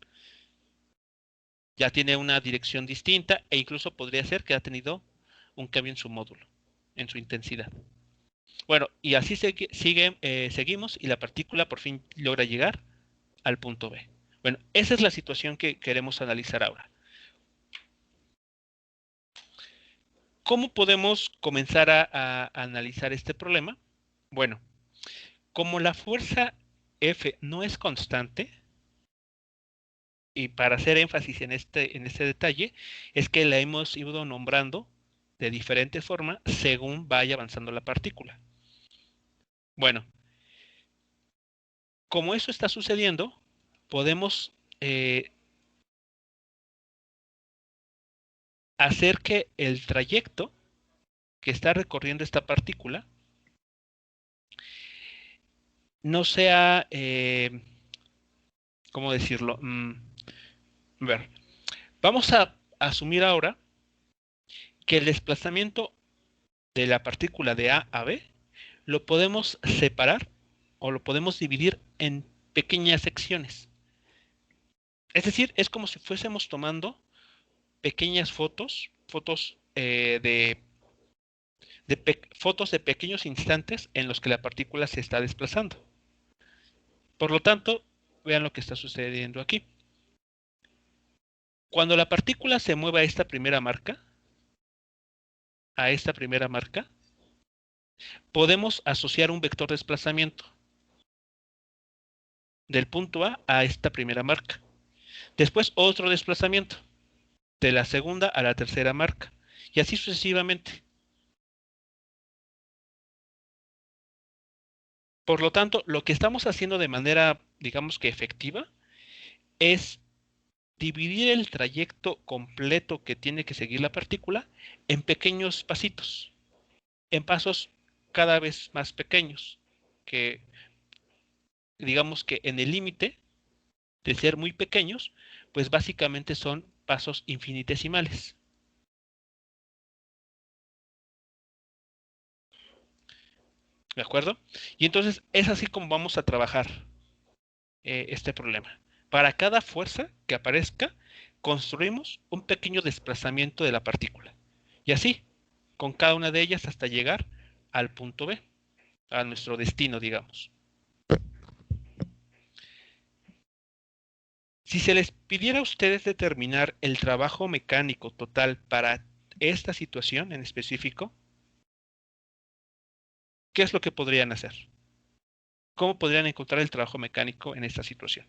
Ya tiene una dirección distinta e incluso podría ser que ha tenido un cambio en su módulo, en su intensidad. Bueno, y así seguimos y la partícula por fin logra llegar al punto B. Bueno, esa es la situación que queremos analizar ahora. ¿Cómo podemos comenzar a analizar este problema? Bueno, como la fuerza F no es constante, y para hacer énfasis en este detalle, es que la hemos ido nombrando de diferente forma según vaya avanzando la partícula. Bueno, como eso está sucediendo, podemos hacer que el trayecto que está recorriendo esta partícula no sea ¿cómo decirlo? A ver, vamos a asumir ahora que el desplazamiento de la partícula de A a B lo podemos separar o lo podemos dividir en pequeñas secciones. Es decir, es como si fuésemos tomando pequeñas fotos fotos de pequeños instantes en los que la partícula se está desplazando. Por lo tanto, vean lo que está sucediendo aquí. Cuando la partícula se mueve a esta primera marca, podemos asociar un vector de desplazamiento del punto A esta primera marca. Después otro desplazamiento de la segunda a la tercera marca y así sucesivamente. Por lo tanto, lo que estamos haciendo de manera, digamos que efectiva, es dividir el trayecto completo que tiene que seguir la partícula en pequeños pasitos, en pasos cada vez más pequeños, que digamos que en el límite de ser muy pequeños, pues básicamente son pasos infinitesimales. ¿De acuerdo? Y entonces es así como vamos a trabajar este problema. Para cada fuerza que aparezca, construimos un pequeño desplazamiento de la partícula. Y así, con cada una de ellas hasta llegar al punto B, a nuestro destino, digamos. Si se les pidiera a ustedes determinar el trabajo mecánico total para esta situación en específico, ¿qué es lo que podrían hacer? ¿Cómo podrían encontrar el trabajo mecánico en esta situación?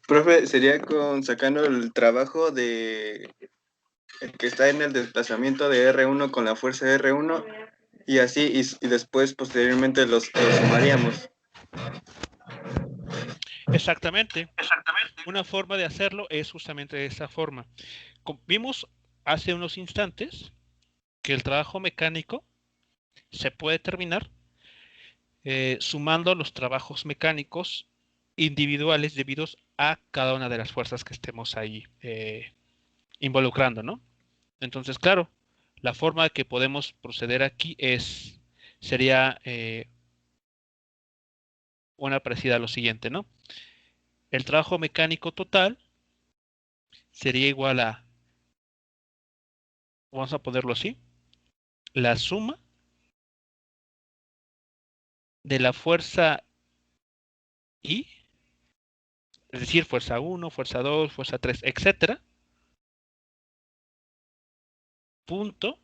Profe, sería sacando el trabajo de el que está en el desplazamiento de R1 con la fuerza de R1 y así, y después posteriormente los sumaríamos.
Exactamente. Una forma de hacerlo es justamente de esa forma. Vimos hace unos instantes que el trabajo mecánico se puede terminar sumando los trabajos mecánicos individuales debidos a cada una de las fuerzas que estemos ahí involucrando, ¿no? Entonces, claro, la forma que podemos proceder aquí sería una parecida a lo siguiente, ¿no? El trabajo mecánico total sería igual a, vamos a ponerlo así, la suma de la fuerza I, es decir, fuerza 1, fuerza 2, fuerza 3, etcétera, punto,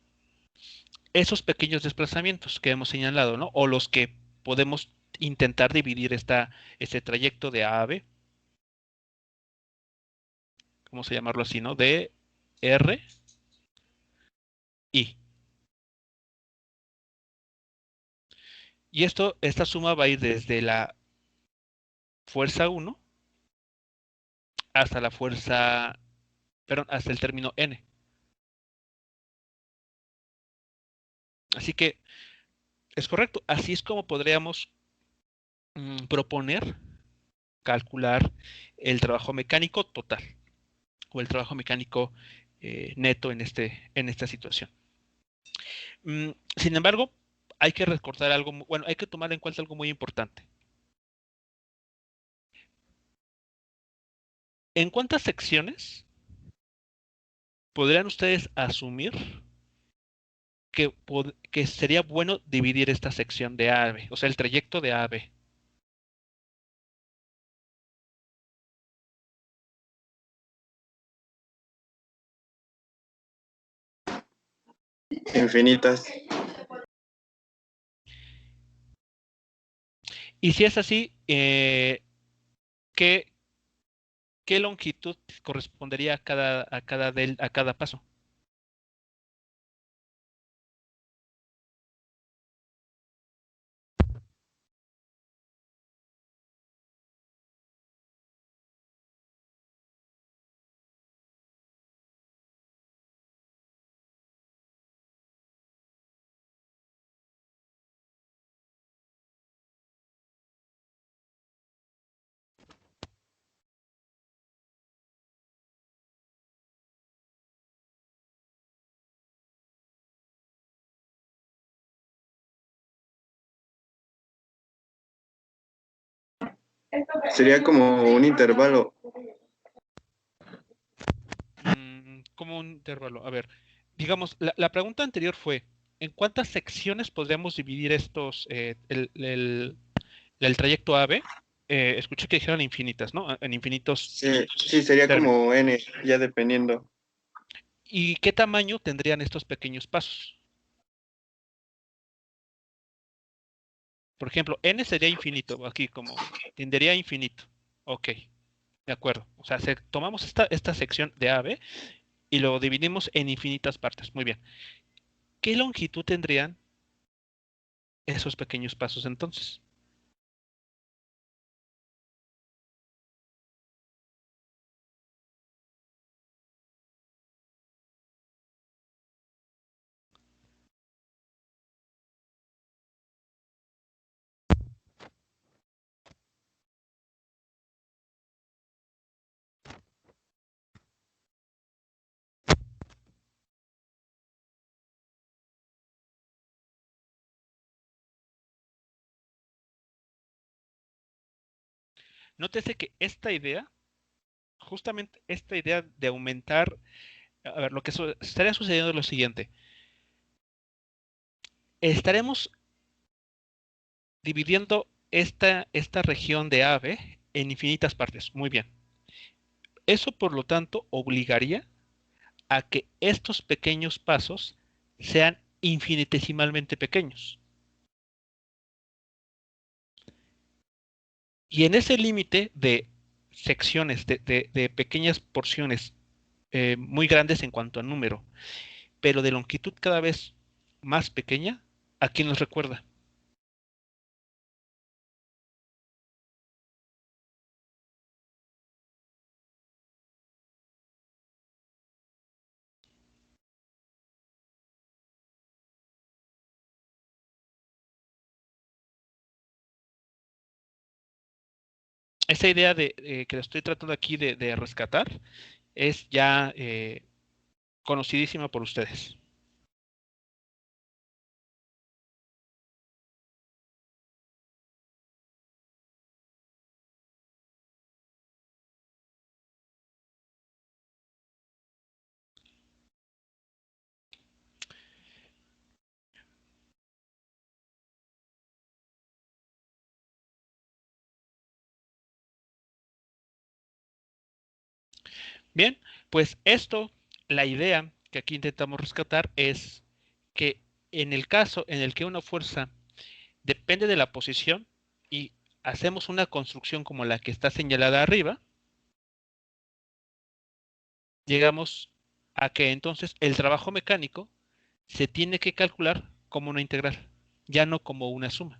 esos pequeños desplazamientos que hemos señalado, ¿no? O los que podemos intentar dividir este trayecto de A a B, vamos a llamarlo así, ¿no? De R, I. Y esta suma va a ir desde la fuerza 1 hasta la fuerza, perdón, hasta el término N. Así que es correcto, así es como podríamos proponer calcular el trabajo mecánico total o el trabajo mecánico neto en esta situación. Sin embargo, hay que recordar algo, bueno, hay que tomar en cuenta algo muy importante. ¿En cuántas secciones podrían ustedes asumir que sería bueno dividir esta sección de A a B, o sea, el trayecto de A a B?
Infinitas.
Y si es así, ¿qué, qué longitud correspondería a cada paso?
Sería como un intervalo.
Como un intervalo. A ver, digamos, la pregunta anterior fue, ¿en cuántas secciones podríamos dividir el trayecto AB? Escuché que dijeron infinitas, ¿no? En infinitos
Sí, sí, sería
términos.
como N, ya dependiendo.
¿Y qué tamaño tendrían estos pequeños pasos? Por ejemplo, N sería infinito, aquí como tendería a infinito. Ok, de acuerdo. O sea, tomamos esta sección de AB y lo dividimos en infinitas partes. Muy bien. ¿Qué longitud tendrían esos pequeños pasos entonces? Nótese que esta idea, justamente esta idea de aumentar, a ver, lo que estaría sucediendo es lo siguiente. Estaremos dividiendo esta región de AVE en infinitas partes. Muy bien. Eso, por lo tanto, obligaría a que estos pequeños pasos sean infinitesimalmente pequeños. Y en ese límite de secciones, de pequeñas porciones muy grandes en cuanto a número, pero de longitud cada vez más pequeña, ¿a quién nos recuerda? Esa idea que estoy tratando aquí de rescatar es ya conocidísima por ustedes. Bien, pues esto, la idea que aquí intentamos rescatar es que en el caso en el que una fuerza depende de la posición y hacemos una construcción como la que está señalada arriba, llegamos a que entonces el trabajo mecánico se tiene que calcular como una integral, ya no como una suma.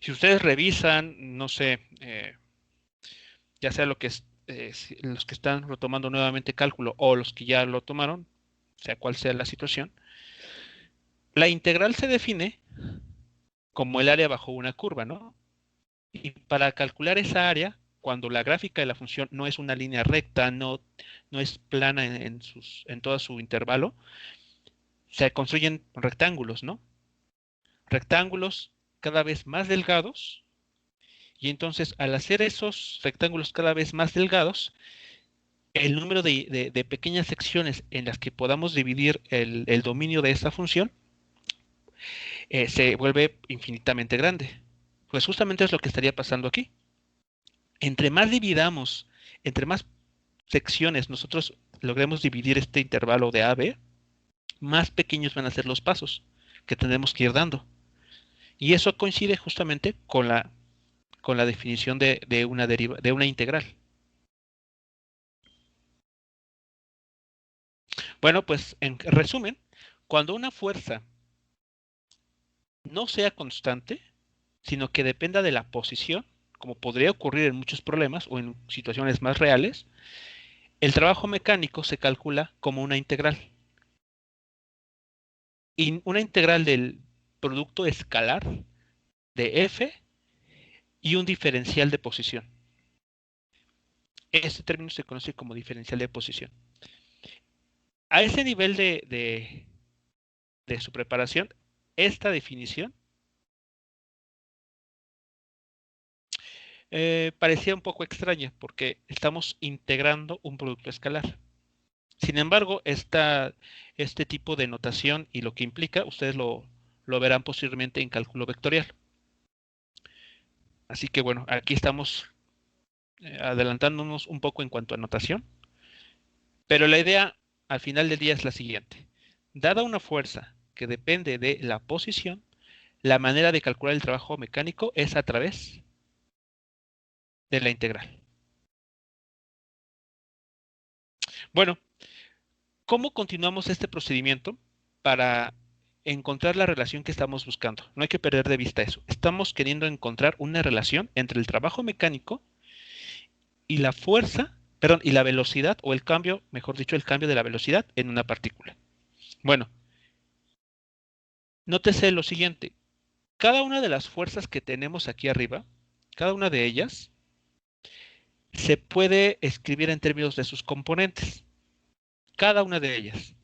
Si ustedes revisan, no sé, ya sea lo que es, los que están retomando nuevamente cálculo o los que ya lo tomaron, sea cual sea la situación, la integral se define como el área bajo una curva, ¿no? Y para calcular esa área, cuando la gráfica de la función no es una línea recta, no es plana en todo su intervalo, se construyen rectángulos, ¿no? Rectángulos cada vez más delgados, y entonces al hacer esos rectángulos cada vez más delgados, el número de pequeñas secciones en las que podamos dividir el dominio de esta función se vuelve infinitamente grande. Pues justamente es lo que estaría pasando aquí. Entre más dividamos, entre más secciones nosotros logremos dividir este intervalo de A a B, más pequeños van a ser los pasos que tendremos que ir dando. Y eso coincide justamente con la definición de una integral. Bueno, pues en resumen, cuando una fuerza no sea constante, sino que dependa de la posición, como podría ocurrir en muchos problemas o en situaciones más reales, el trabajo mecánico se calcula como una integral. Y una integral del producto escalar de f y un diferencial de posición. Este término se conoce como diferencial de posición. A ese nivel de su preparación, esta definición parecía un poco extraña porque estamos integrando un producto escalar. Sin embargo, este tipo de notación y lo que implica, ustedes lo verán posteriormente en cálculo vectorial. Así que bueno, aquí estamos adelantándonos un poco en cuanto a notación, pero la idea al final del día es la siguiente. Dada una fuerza que depende de la posición, la manera de calcular el trabajo mecánico es a través de la integral. Bueno, ¿cómo continuamos este procedimiento para encontrar la relación que estamos buscando? No hay que perder de vista eso. Estamos queriendo encontrar una relación entre el trabajo mecánico y la fuerza, perdón, y la velocidad o el cambio, mejor dicho, el cambio de la velocidad en una partícula. Bueno, nótese lo siguiente. Cada una de las fuerzas que tenemos aquí arriba, cada una de ellas, se puede escribir en términos de sus componentes. Cada una de ellas.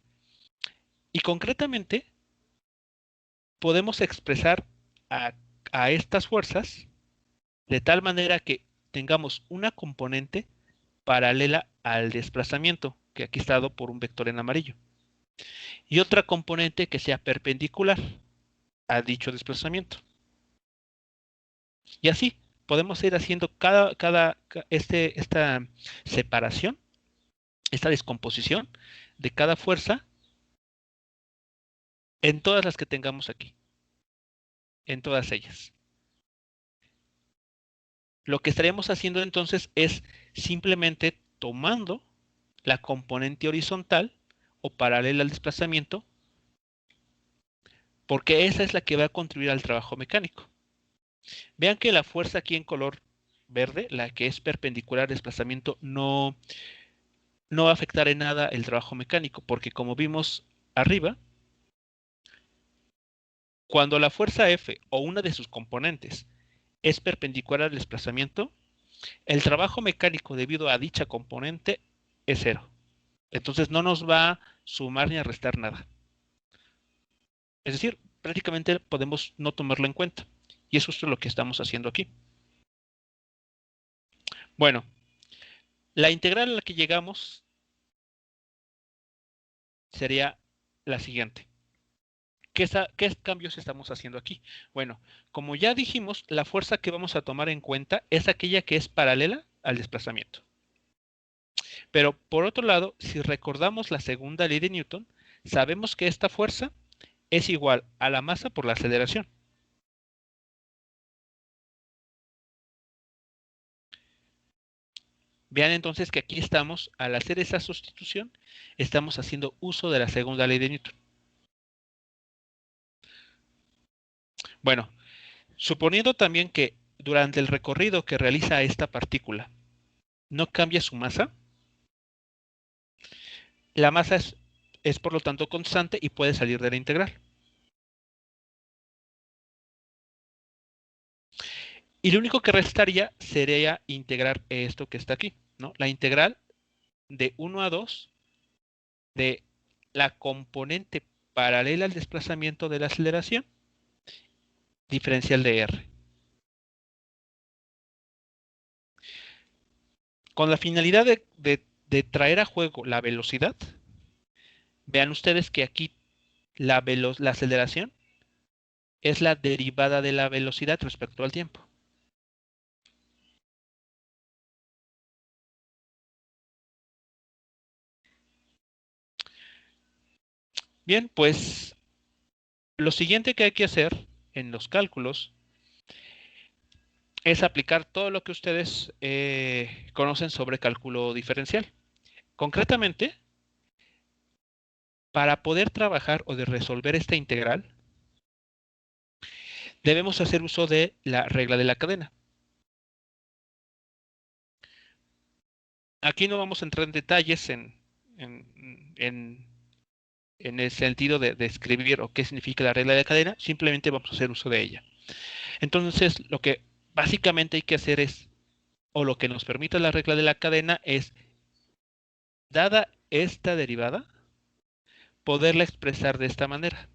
Y concretamente, podemos expresar a, a estas fuerzas de tal manera que tengamos una componente paralela al desplazamiento, que aquí está dado por un vector en amarillo, y otra componente que sea perpendicular a dicho desplazamiento. Y así, podemos ir haciendo esta separación, esta descomposición de cada fuerza en todas las que tengamos aquí, en todas ellas. Lo que estaríamos haciendo entonces es simplemente tomando la componente horizontal o paralela al desplazamiento, porque esa es la que va a contribuir al trabajo mecánico. Vean que la fuerza aquí en color verde, la que es perpendicular al desplazamiento, no va a afectar en nada el trabajo mecánico, porque como vimos arriba, cuando la fuerza F o una de sus componentes es perpendicular al desplazamiento, el trabajo mecánico debido a dicha componente es 0. Entonces no nos va a sumar ni a restar nada. Es decir, prácticamente podemos no tomarlo en cuenta. Y eso es lo que estamos haciendo aquí. Bueno, la integral a la que llegamos sería la siguiente. ¿Qué cambios estamos haciendo aquí? Bueno, como ya dijimos, la fuerza que vamos a tomar en cuenta es aquella que es paralela al desplazamiento. Pero por otro lado, si recordamos la segunda ley de Newton, sabemos que esta fuerza es igual a la masa por la aceleración. Vean entonces que aquí estamos, al hacer esa sustitución, estamos haciendo uso de la segunda ley de Newton. Bueno, suponiendo también que durante el recorrido que realiza esta partícula no cambia su masa, la masa es por lo tanto constante y puede salir de la integral. Y lo único que restaría sería integrar esto que está aquí, ¿no? La integral de 1 a 2 de la componente paralela al desplazamiento de la aceleración diferencial de R. Con la finalidad de traer a juego la velocidad, vean ustedes que aquí la aceleración es la derivada de la velocidad respecto al tiempo. Bien, pues lo siguiente que hay que hacer en los cálculos es aplicar todo lo que ustedes conocen sobre cálculo diferencial. Concretamente, para poder trabajar o de resolver esta integral, debemos hacer uso de la regla de la cadena. Aquí no vamos a entrar en detalles en el sentido de escribir o qué significa la regla de la cadena, simplemente vamos a hacer uso de ella. Entonces, lo que básicamente hay que hacer es, o lo que nos permite la regla de la cadena es, dada esta derivada, poderla expresar de esta manera.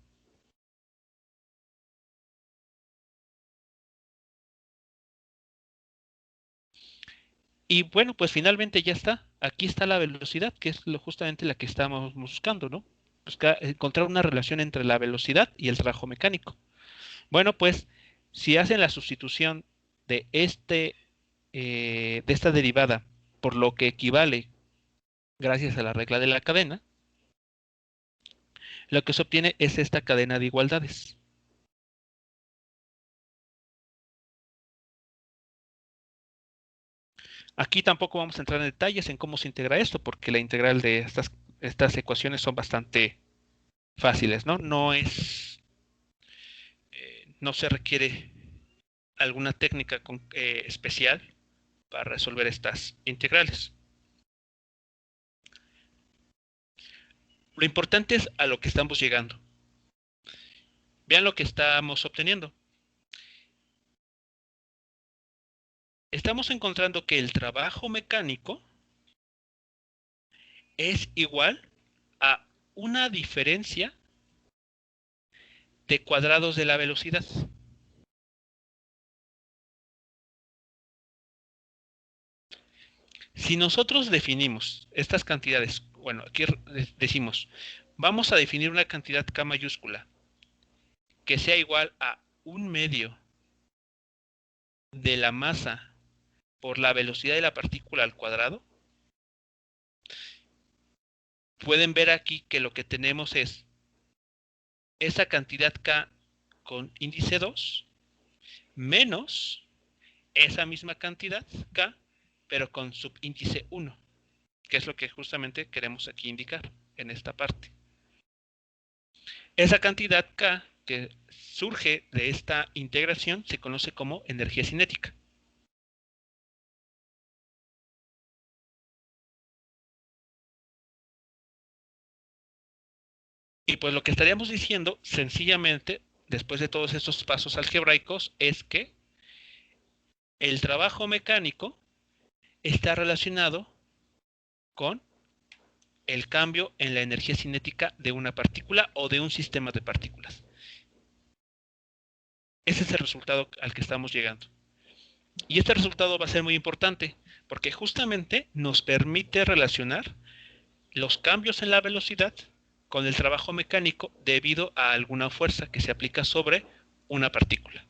Y bueno, pues finalmente ya está. Aquí está la velocidad, que es justamente la que estamos buscando, ¿no? Encontrar una relación entre la velocidad y el trabajo mecánico. Bueno, pues si hacen la sustitución de esta derivada por lo que equivale gracias a la regla de la cadena, lo que se obtiene es esta cadena de igualdades. Aquí tampoco vamos a entrar en detalles en cómo se integra esto, porque la integral de estas ecuaciones son bastante fáciles, ¿no? No se requiere alguna técnica especial para resolver estas integrales. Lo importante es a lo que estamos llegando. Vean lo que estamos obteniendo. Estamos encontrando que el trabajo mecánico es igual a una diferencia de cuadrados de la velocidad. Si nosotros definimos estas cantidades, bueno, aquí decimos, vamos a definir una cantidad K mayúscula que sea igual a 1/2 de la masa por la velocidad de la partícula al cuadrado, pueden ver aquí que lo que tenemos es esa cantidad K con índice 2 menos esa misma cantidad K, pero con subíndice 1, que es lo que justamente queremos aquí indicar en esta parte. Esa cantidad K que surge de esta integración se conoce como energía cinética. Y pues lo que estaríamos diciendo, sencillamente, después de todos estos pasos algebraicos, es que el trabajo mecánico está relacionado con el cambio en la energía cinética de una partícula o de un sistema de partículas. Ese es el resultado al que estamos llegando. Y este resultado va a ser muy importante porque justamente nos permite relacionar los cambios en la velocidad con el trabajo mecánico debido a alguna fuerza que se aplica sobre una partícula.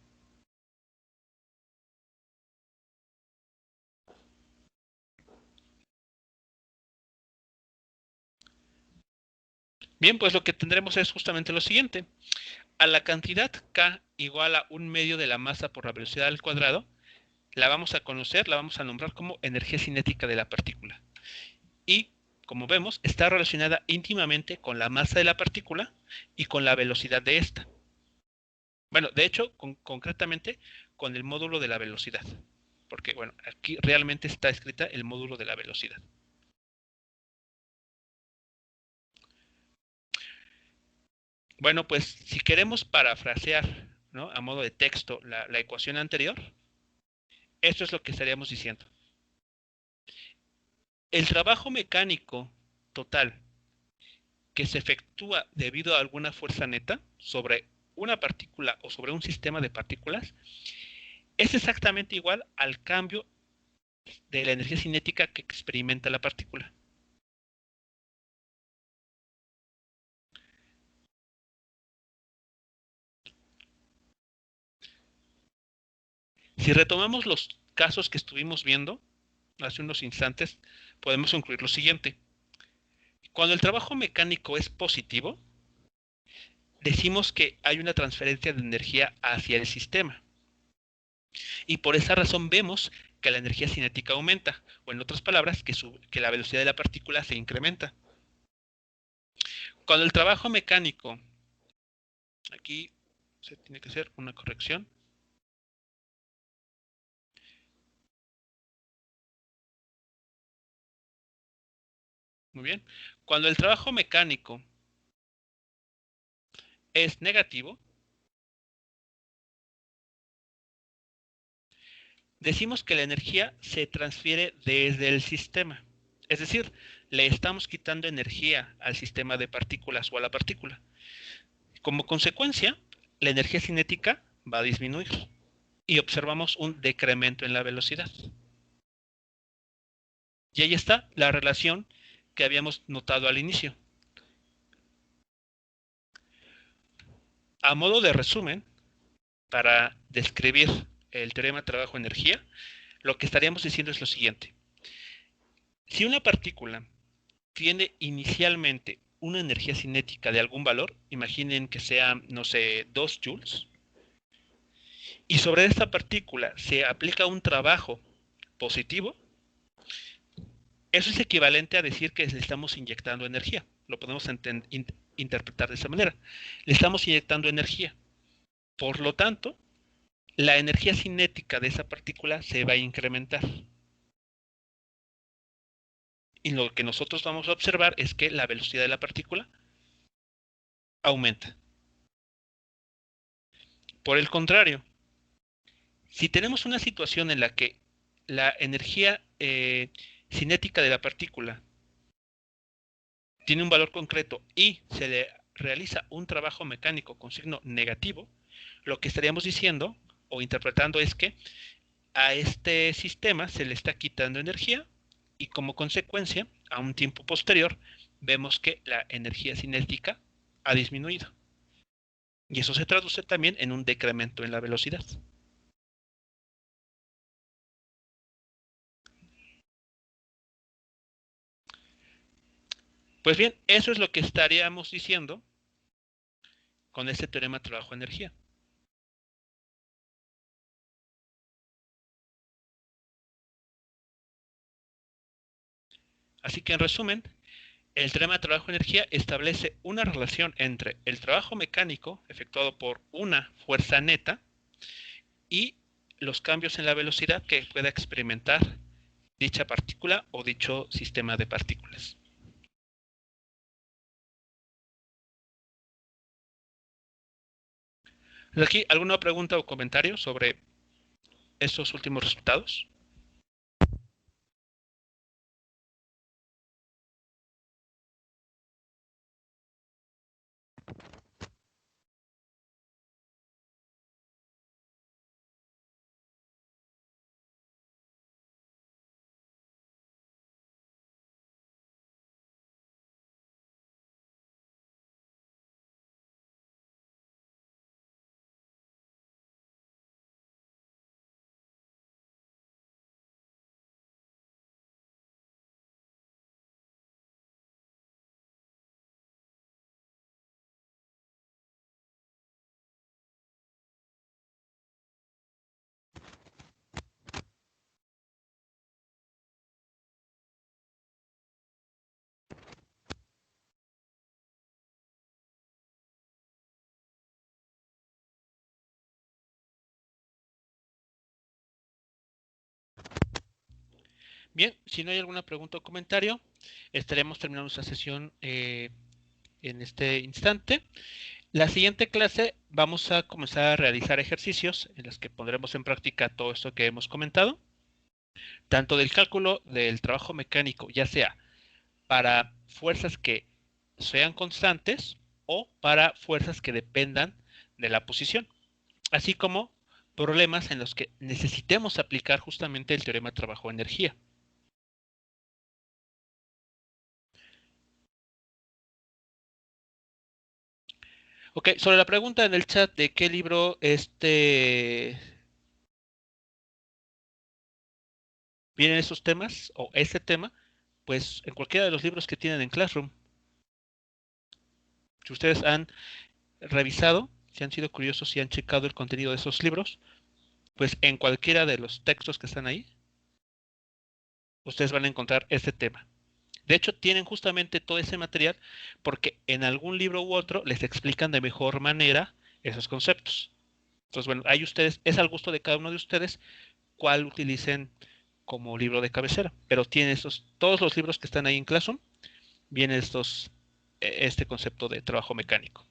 Bien, pues lo que tendremos es justamente lo siguiente. A la cantidad K igual a 1/2 de la masa por la velocidad al cuadrado, la vamos a conocer, la vamos a nombrar como energía cinética de la partícula. Y, como vemos, está relacionada íntimamente con la masa de la partícula y con la velocidad de esta. Bueno, de hecho, concretamente con el módulo de la velocidad. Porque, bueno, aquí realmente está escrita el módulo de la velocidad. Bueno, pues si queremos parafrasear, ¿no?, a modo de texto la ecuación anterior, esto es lo que estaríamos diciendo. El trabajo mecánico total que se efectúa debido a alguna fuerza neta sobre una partícula o sobre un sistema de partículas es exactamente igual al cambio de la energía cinética que experimenta la partícula. Si retomamos los casos que estuvimos viendo hace unos instantes, podemos concluir lo siguiente. Cuando el trabajo mecánico es positivo, decimos que hay una transferencia de energía hacia el sistema. Y por esa razón vemos que la energía cinética aumenta, o en otras palabras, que la velocidad de la partícula se incrementa. Cuando el trabajo mecánico, aquí se tiene que hacer una corrección. Muy bien. Cuando el trabajo mecánico es negativo, decimos que la energía se transfiere desde el sistema. Es decir, le estamos quitando energía al sistema de partículas o a la partícula. Como consecuencia, la energía cinética va a disminuir y observamos un decremento en la velocidad. Y ahí está la relación que habíamos notado al inicio. A modo de resumen, para describir el teorema trabajo-energía, lo que estaríamos diciendo es lo siguiente. Si una partícula tiene inicialmente una energía cinética de algún valor, imaginen que sea, no sé, 2 joules, y sobre esta partícula se aplica un trabajo positivo, eso es equivalente a decir que le estamos inyectando energía. Lo podemos interpretar de esa manera. Le estamos inyectando energía. Por lo tanto, la energía cinética de esa partícula se va a incrementar. Y lo que nosotros vamos a observar es que la velocidad de la partícula aumenta. Por el contrario, si tenemos una situación en la que la energía cinética de la partícula tiene un valor concreto y se le realiza un trabajo mecánico con signo negativo, lo que estaríamos diciendo o interpretando es que a este sistema se le está quitando energía y como consecuencia, a un tiempo posterior, vemos que la energía cinética ha disminuido. Y eso se traduce también en un decremento en la velocidad. Pues bien, eso es lo que estaríamos diciendo con este teorema trabajo-energía. Así que en resumen, el teorema de trabajo-energía establece una relación entre el trabajo mecánico efectuado por una fuerza neta y los cambios en la velocidad que pueda experimentar dicha partícula o dicho sistema de partículas. ¿Aquí alguna pregunta o comentario sobre estos últimos resultados? Bien, si no hay alguna pregunta o comentario, estaremos terminando nuestra sesión en este instante. La siguiente clase vamos a comenzar a realizar ejercicios en los que pondremos en práctica todo esto que hemos comentado, tanto del cálculo del trabajo mecánico, ya sea para fuerzas que sean constantes o para fuerzas que dependan de la posición, así como problemas en los que necesitemos aplicar justamente el teorema trabajo-energía. Ok, sobre la pregunta en el chat de qué libro vienen esos temas o este tema, pues en cualquiera de los libros que tienen en Classroom. Si ustedes han revisado, si han sido curiosos, si han checado el contenido de esos libros, pues en cualquiera de los textos que están ahí, ustedes van a encontrar este tema. De hecho, tienen justamente todo ese material porque en algún libro u otro les explican de mejor manera esos conceptos. Entonces, bueno, ahí ustedes, es al gusto de cada uno de ustedes cuál utilicen como libro de cabecera. Pero tiene todos los libros que están ahí en Classroom, viene este concepto de trabajo mecánico.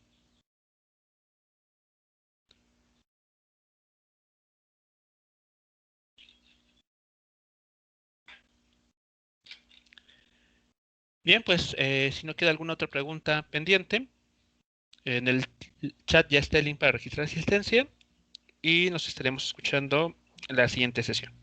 Bien, pues si no queda alguna otra pregunta pendiente, en el chat ya está el link para registrar asistencia y nos estaremos escuchando en la siguiente sesión.